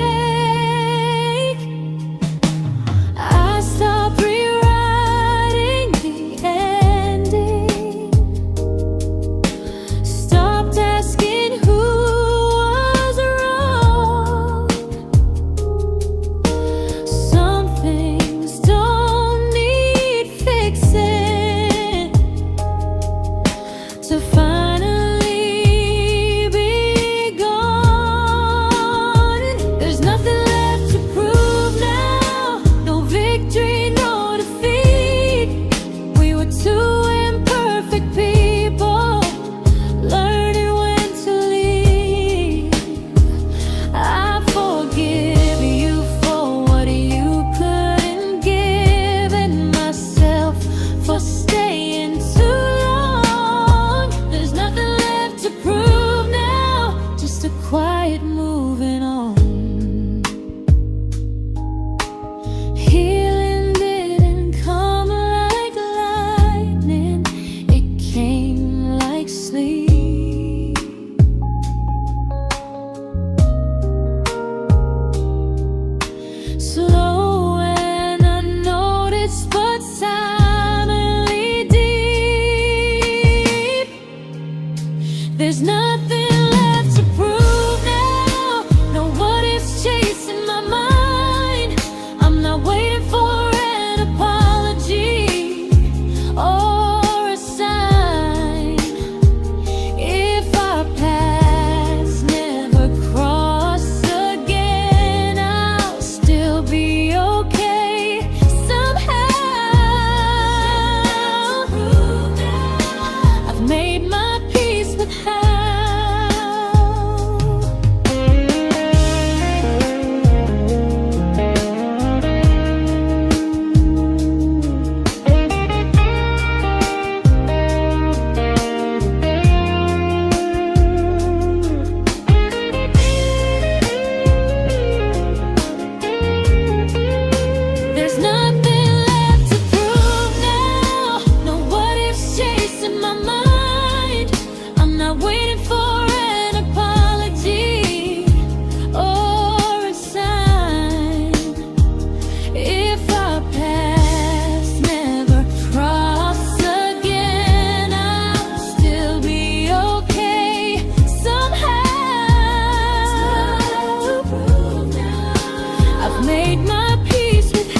made my peace with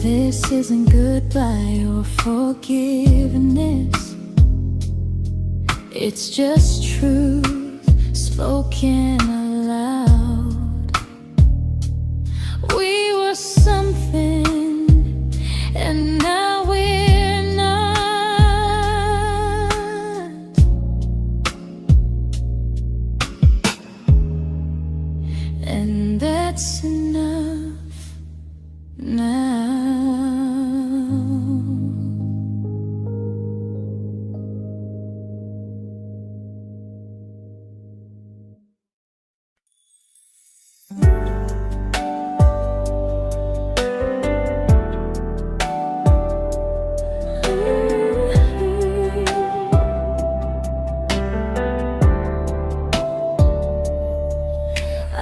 This isn't goodbye or forgiveness. It's just truth spoken aloud. We were something, and now we're not. And that's enough now.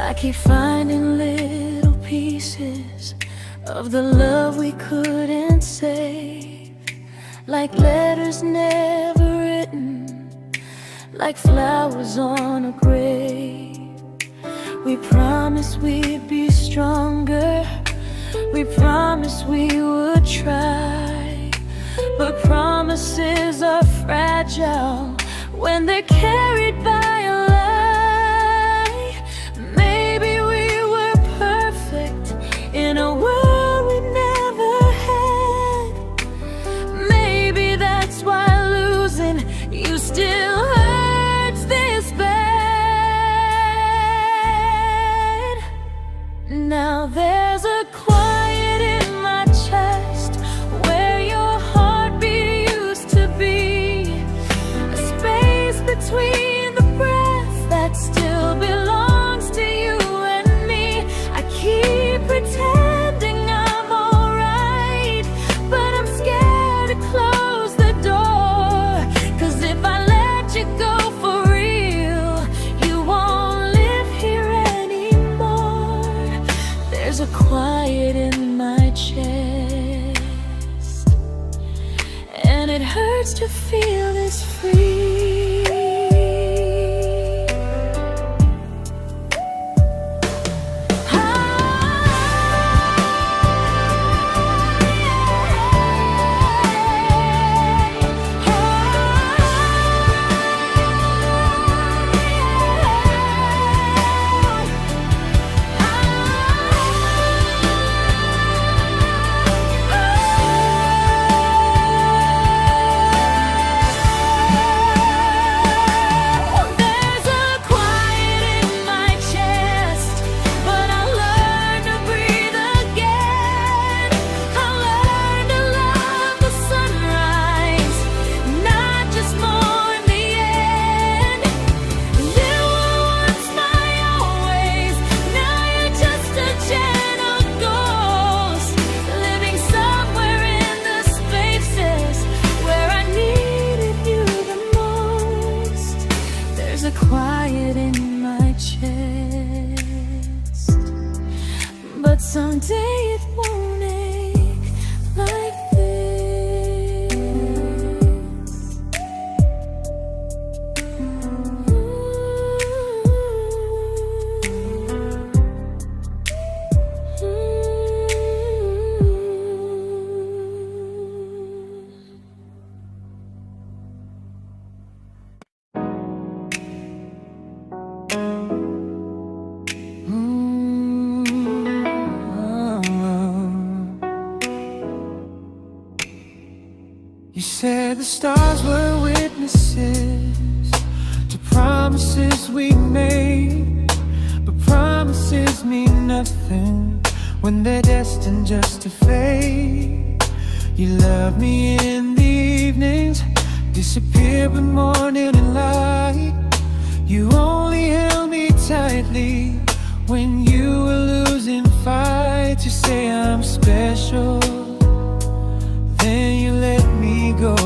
I keep finding little pieces of the love we couldn't save, like letters never written, like flowers on a grave. We promised we'd be stronger, we promised we would try, but promises are fragile when they're carried by a lie. Maybe we were perfect in a world we never had. Maybe that's why losing you still hurts this bad. Now there's a quiet in my chest where your heartbeat used to be, a space between the breaths that still belongs to you and me. I keep pretending I'm alright, but I'm scared to close the door, 'cause if I let you go for real, you won't live here anymore. There's a quiet in my chest, and it hurts to feel this free. Quiet in my chest, but someday it won't ache like this. You said the stars were witnesses to promises we made, but promises mean nothing when they're destined just to fade. You love me in the evenings, disappear when morning and light. You only held me tightly when you were losing fights. You say I'm special, then you let me go.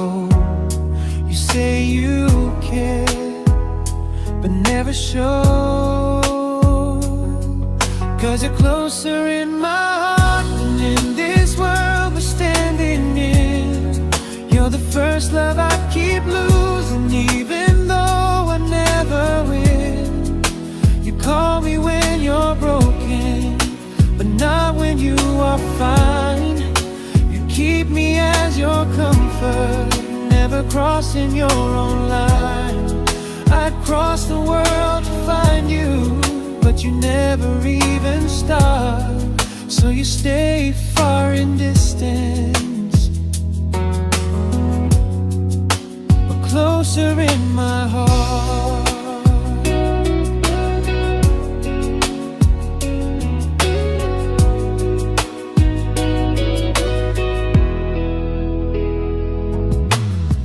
You say you care, but never show, 'cause you're closer in my heart than in comfort, never crossing your own line. I'd cross the world to find you, but you never even start. So you stay far in distance, but closer in my heart.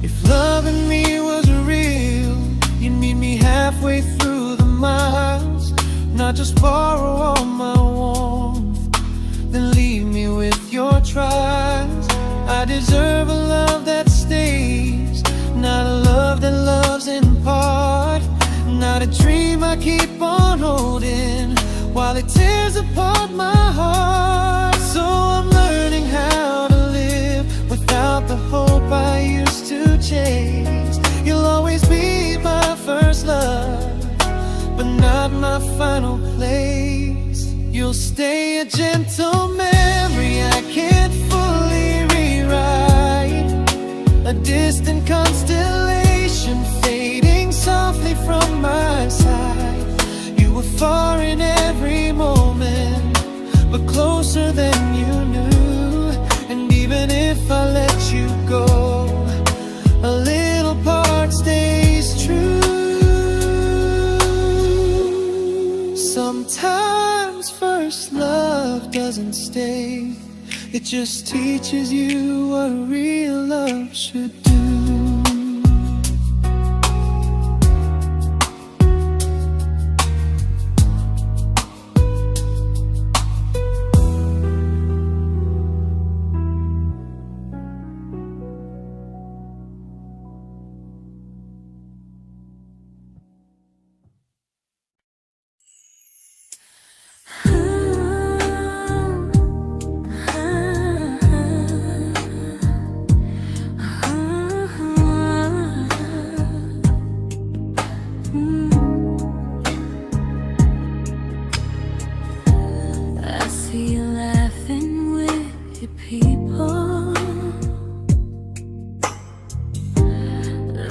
If loving me was real, you'd meet me halfway through the miles, not just borrow all my warmth, then leave me with your trials. I deserve a love that stays, not a love that loves in part, not a dream I keep on holding while it tears apart my heart. So I'm learning how to live without the hope I used to chase. You'll always be my first love, but not my final place. You'll stay a gentle memory I can't fully rewrite, a distant constellation fading softly from my side. You were far in every moment, but closer than you knew. And even if I let you go, a little part stays true. Sometimes first love doesn't stay, it just teaches you what real love should do. I see you laughing with your people,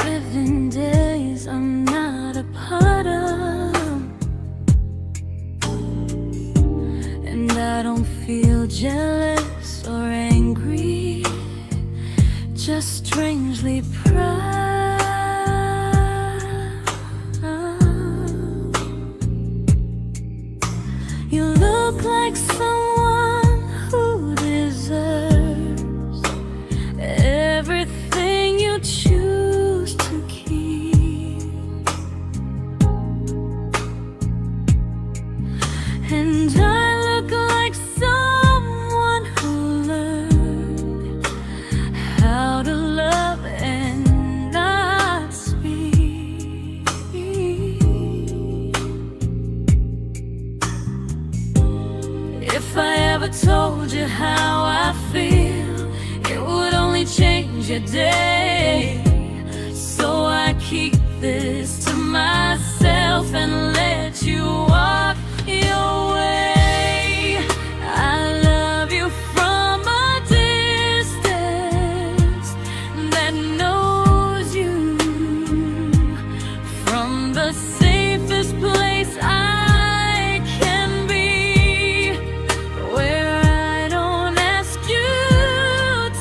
living days I'm not a part of, and I don't feel jealous or angry, just strangely proud. You look like someone who deserves everything you choose to keep, and I look like someone who learned how to love and not speak. If I ever told you how I feel, it would only change your day. So I keep this to myself and let you walk your way. I love you from a distance that knows you, from the safest place I can be, where I don't ask you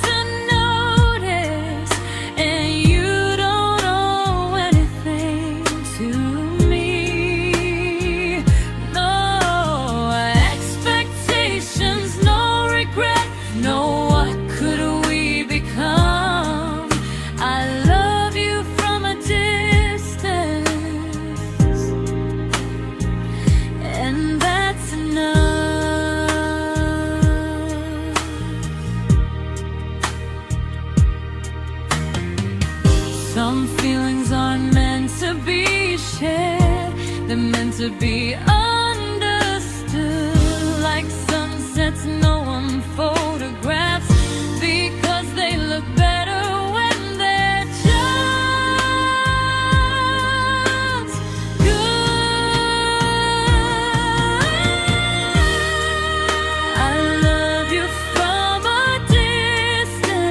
to notice, and you don't owe anything to me. No expectations, no regret, no what could we become. I love you from a distance, and that's enough. Some feelings aren't meant to be shared, they're meant to be understood, like sunsets no one photographs, because they look better when they're just good. I love you from a distance,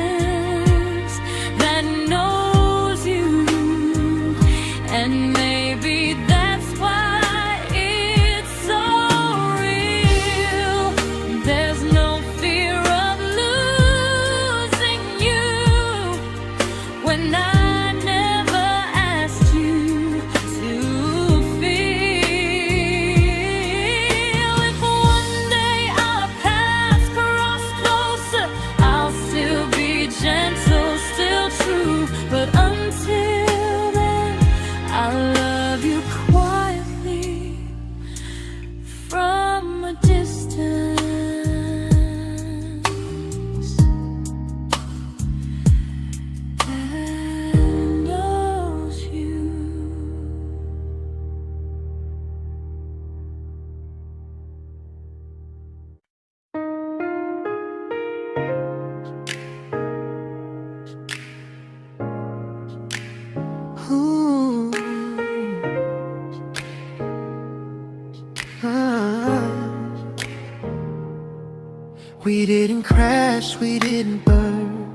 We didn't crash, we didn't burn.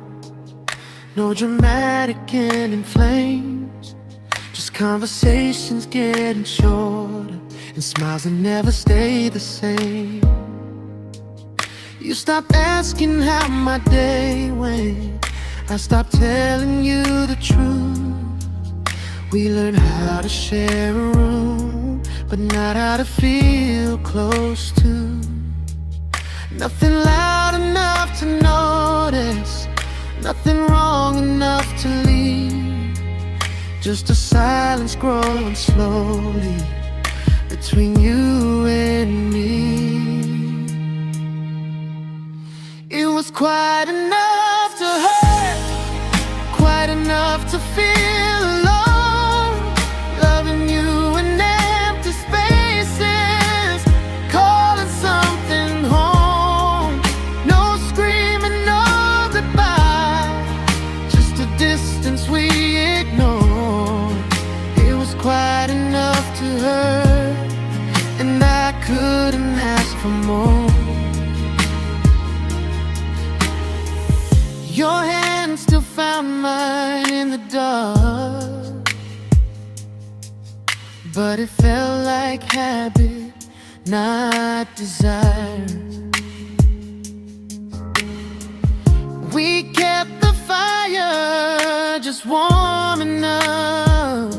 No dramatic end in flames. Just conversations getting shorter, and smiles that never stay the same. You stopped asking how my day went. I stopped telling you the truth. We learned how to share a room, but not how to feel close to. Nothing loud enough to notice, nothing wrong enough to leave. Just a silence growing slowly between you and me. It was quite enough to hurt, quite enough to feel alone. Loving you in empty spaces, calling something home. No screaming, no goodbye, just a distance we ignored. It was quite enough to hurt, and I couldn't ask for more. Your hand still found mine in the dark, but it felt like habit, not desire. We kept the fire just warm enough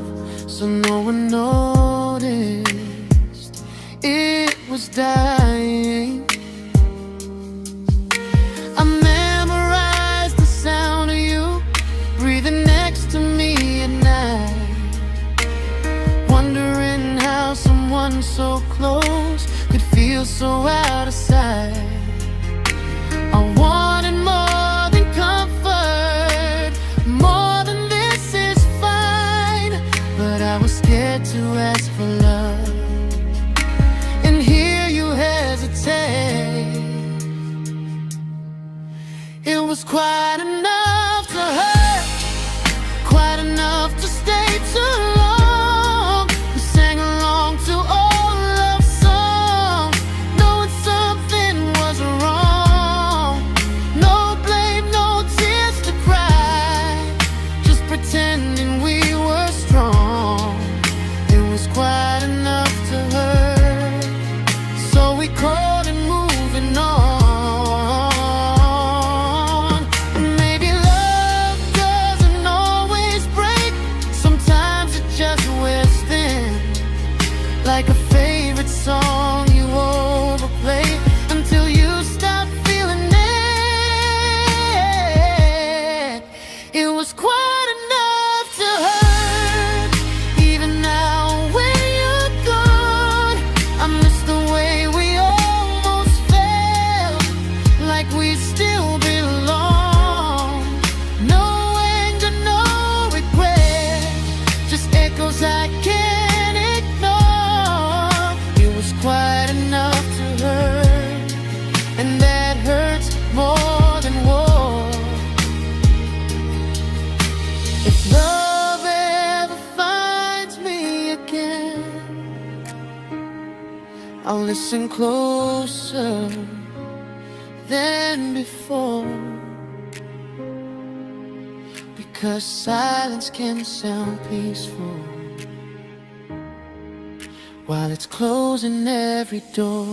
so no one noticed it was dying. I memorized the sound of you breathing next to me at night, wondering how someone so close could feel so out of sight. I wanted more than comfort, more than this is fine, but I was scared to ask for love and hear you hesitate. It was quite enough to hurt, quite enough to stay too long. We sang along to old love songs, knowing something was wrong. No blame, no tears to cry, just pretending we were strong. It was quite enough to hurt, so we called and moving on. Like a favorite song you overplay until you stop feeling it. It was quite enough to hurt. Even now when you're gone, I miss the way we almost felt, like we still belong. No anger, no regret, just echoes I can't ignore. It was quite enough to hurt, and that hurts more than war. If love ever finds me again, I'll listen closer than before, because silence can sound peaceful while it's closing every door.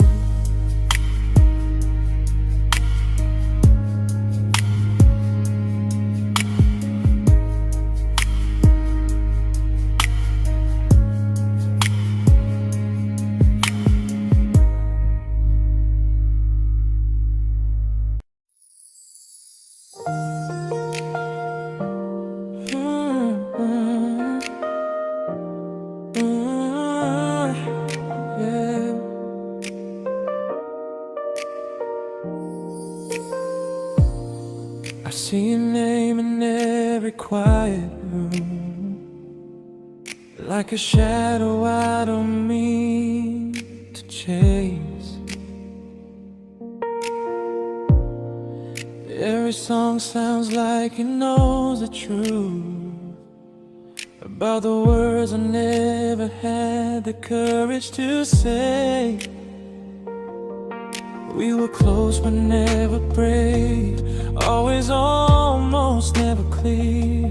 I see your name in every quiet room, like a shadow I don't mean to chase. Every song sounds like it knows the truth about the words I never had the courage to say. We were close but never prayed, always almost never clear.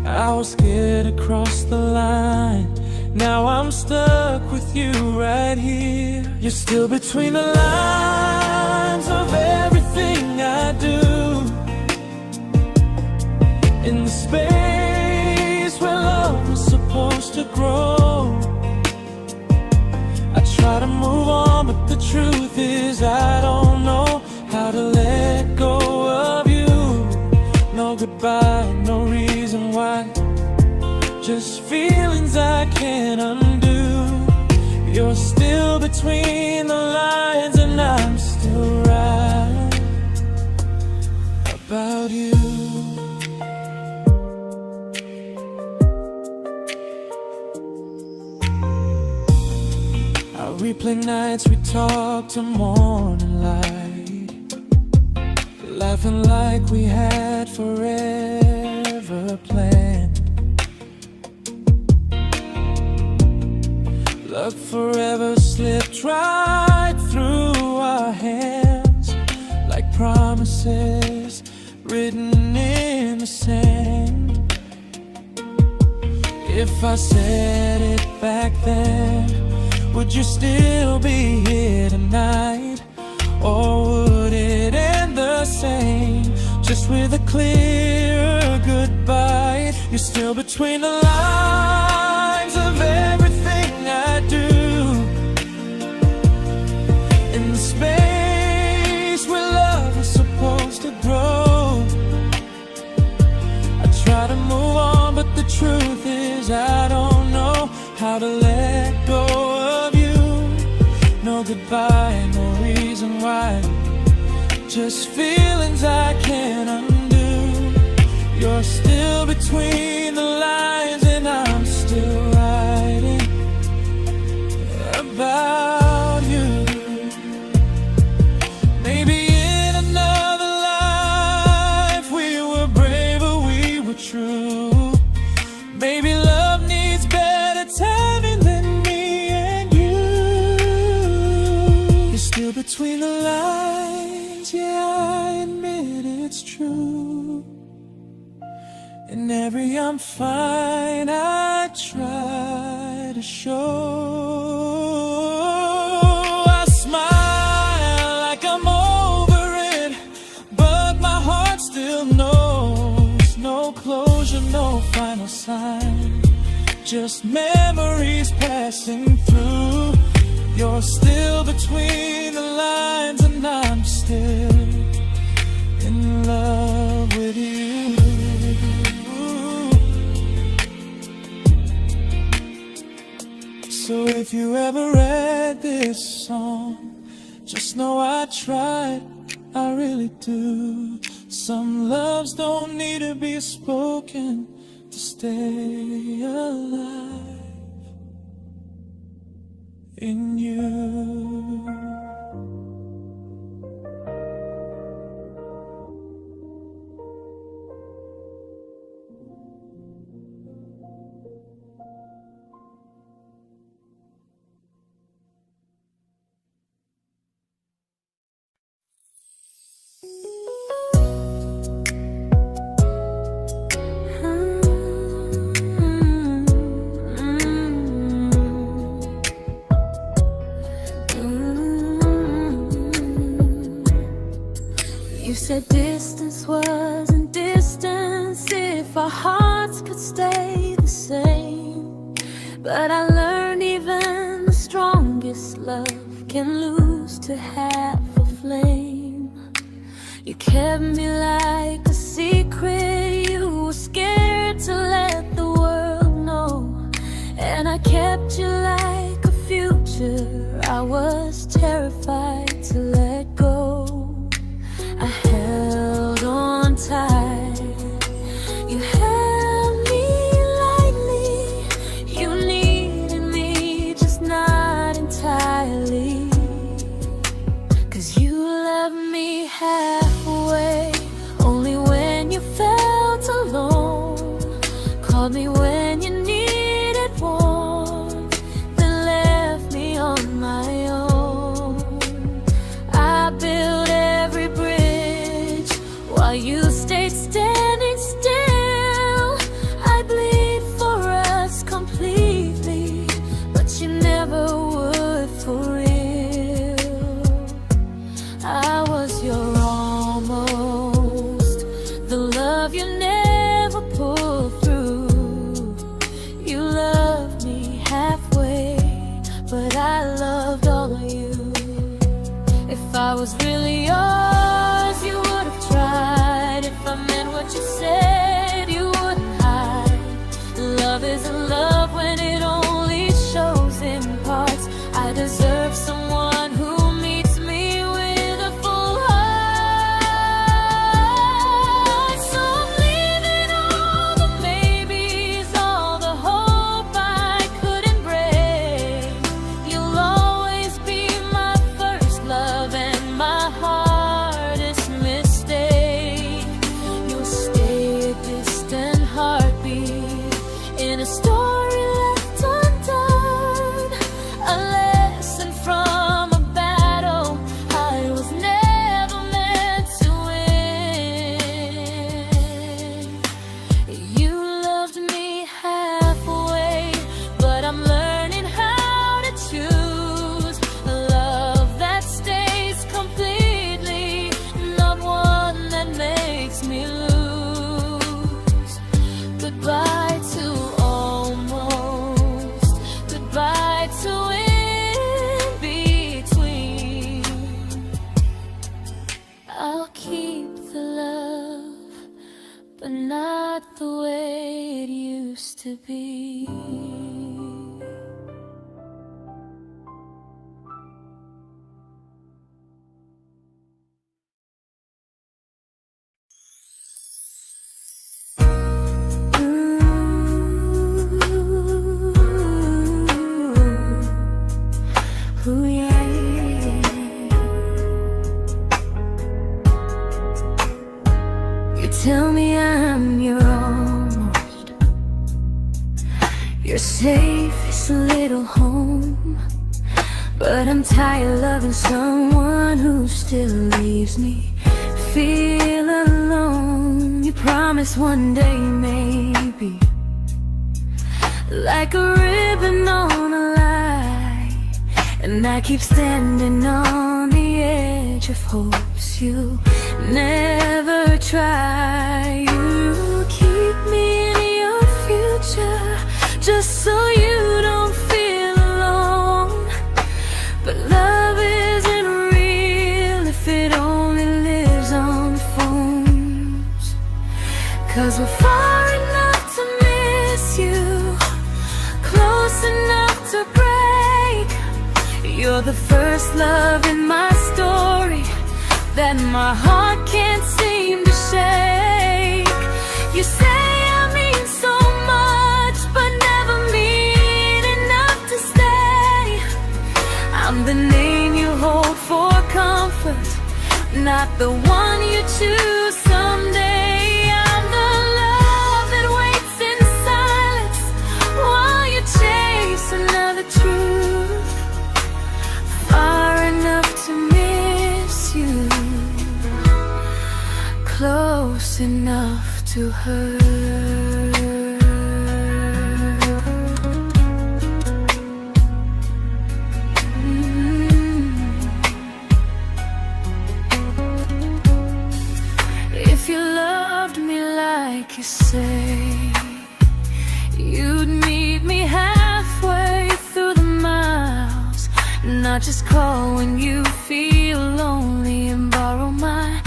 I was scared to cross the line, now I'm stuck with you right here. You're still between the lines of everything I do, in the space where love was supposed to grow. I try to move on, but the truth is I don't know how to let go of you. No goodbye, no reason why, just feelings I can't undo. You're still between the lines and I'm still right about you. I replay nights we talk to morning light, laughing like we had forever planned. Luck forever slipped right through our hands, like promises written in the sand. If I said it back then, would you still be here tonight? Or would it end the same, just with a clear goodbye? You're still between the lines of everything I do, in the space where love was supposed to grow. I try to move on, but the truth is I don't know how to let go of you. No goodbye, no reason why, just feelings I can't undo. You're still between the lines and I'm still writing about you. Maybe in another life we were braver, we were true. Maybe love needs better timing than me and you. You're still between the lines, yeah, I admit it's true. In every I'm fine I try to show. I smile like I'm over it, but my heart still knows. No closure, no final sign, just memories passing through. You're still between the lines and I'm still in love with you. So if you ever read this song, just know I tried, I really do. Some loves don't need to be spoken to stay alive in you. You said distance wasn't distance if our hearts could stay the same. But I learned even the strongest love can lose to half a flame. You kept me like a secret, you were scared to let the world know. And I kept you like a future, I was terrified to let go. I held on tight, you held me lightly. You needed me, just not entirely. 'Cause you left me halfway, only when you felt alone. Called me when you needed warmth, then left me on my own. I you stayed standing still. I bleed for us completely, but you never would for real. I was your almost, the love you never pulled through. You loved me halfway, but I loved all of you. If I was really yours, you would have tried. If I meant what you said, you wouldn't hide. Love isn't love when it only shows in parts. I deserve someone who meets me with a full heart. So I'm leaving all the maybes, all the hope I couldn't break. You'll always be my first love and my hardest mistake. You'll stay a distant heartbeat in a story left undone, a lesson from a battle I was never meant to win. You loved me halfway, but I'm learning how to choose a love that stays completely, not one that makes me lose. Goodbye to almost, goodbye to in between. I'll keep the love, but not the way it used to be. Ooh, yeah, yeah. You tell me I'm your almost, your safest little home, but I'm tired loving someone who still leaves me feel alone. You promise one day maybe, like a ribbon on a line, and I keep standing on the edge of hopes you never try. You keep me in your future just so you don't feel alone. But love isn't real if it only lives on the phones. 'Cause we're far enough to miss you, close enough to break. You're the first love in my story that my heart can't seem to shake. You say I mean so much, but never mean enough to stay. I'm the name you hold for comfort, not the one you choose someday. I'm the love that waits in silence while you chase another truth. Far enough to miss you, close enough to hurt. If you loved me like you say, you'd meet me halfway through the miles, not just call when you feel lonely and borrow my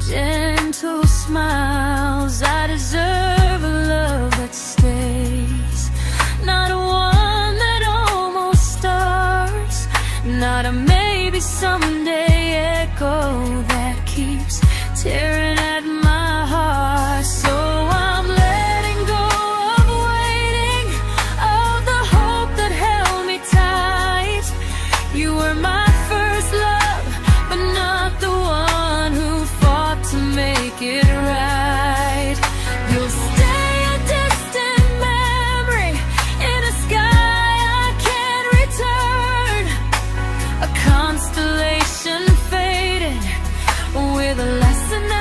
gentle smiles. I deserve a love that stays, not one that almost starts, not a maybe someday echo that keeps tearing at my heart. So I'm letting go of waiting, of the hope that held me tight. You were my first love, but not the one who fought to make it right. You'll stay a distant memory in a sky I can't return, a constellation faded with a lesson I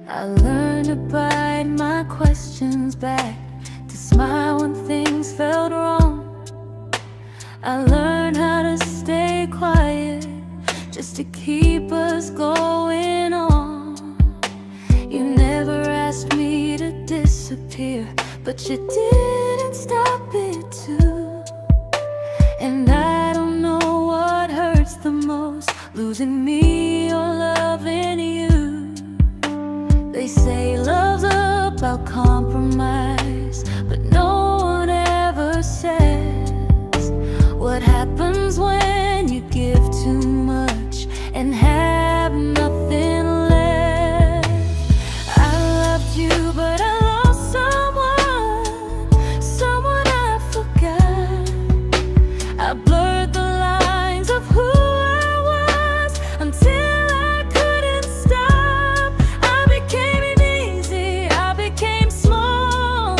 I learned to bite my questions back, to smile when things felt wrong. I learned how to stay quiet, just to keep us going on. You never asked me to disappear, but you didn't stop it too. And I don't know what hurts the most, losing me or loving you. They say love's about compromise, but no one ever says what happens when you give too much and have nothing left. I loved you, but I lost someone I forgot. I blurred the lines of who I was until I couldn't stop. I became easy, I became small,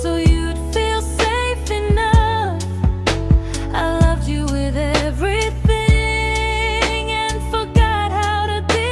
so you'd feel safe enough. I loved you with everything and forgot how to be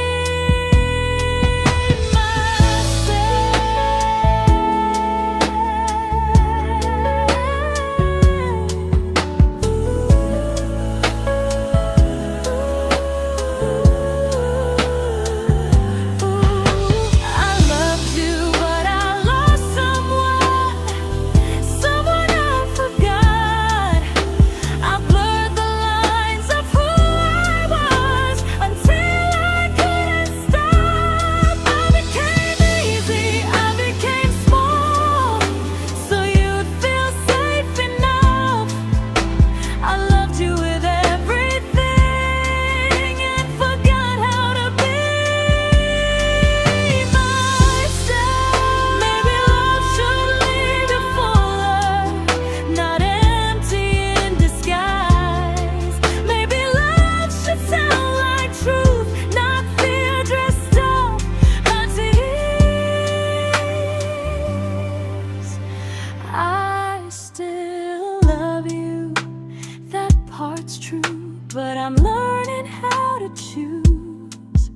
true, but I'm learning how to choose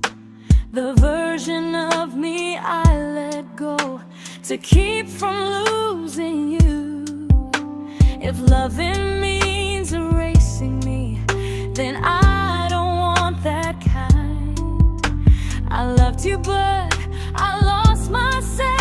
the version of me I let go to keep from losing you. If loving means erasing me, then I don't want that kind. I loved you, but I lost myself.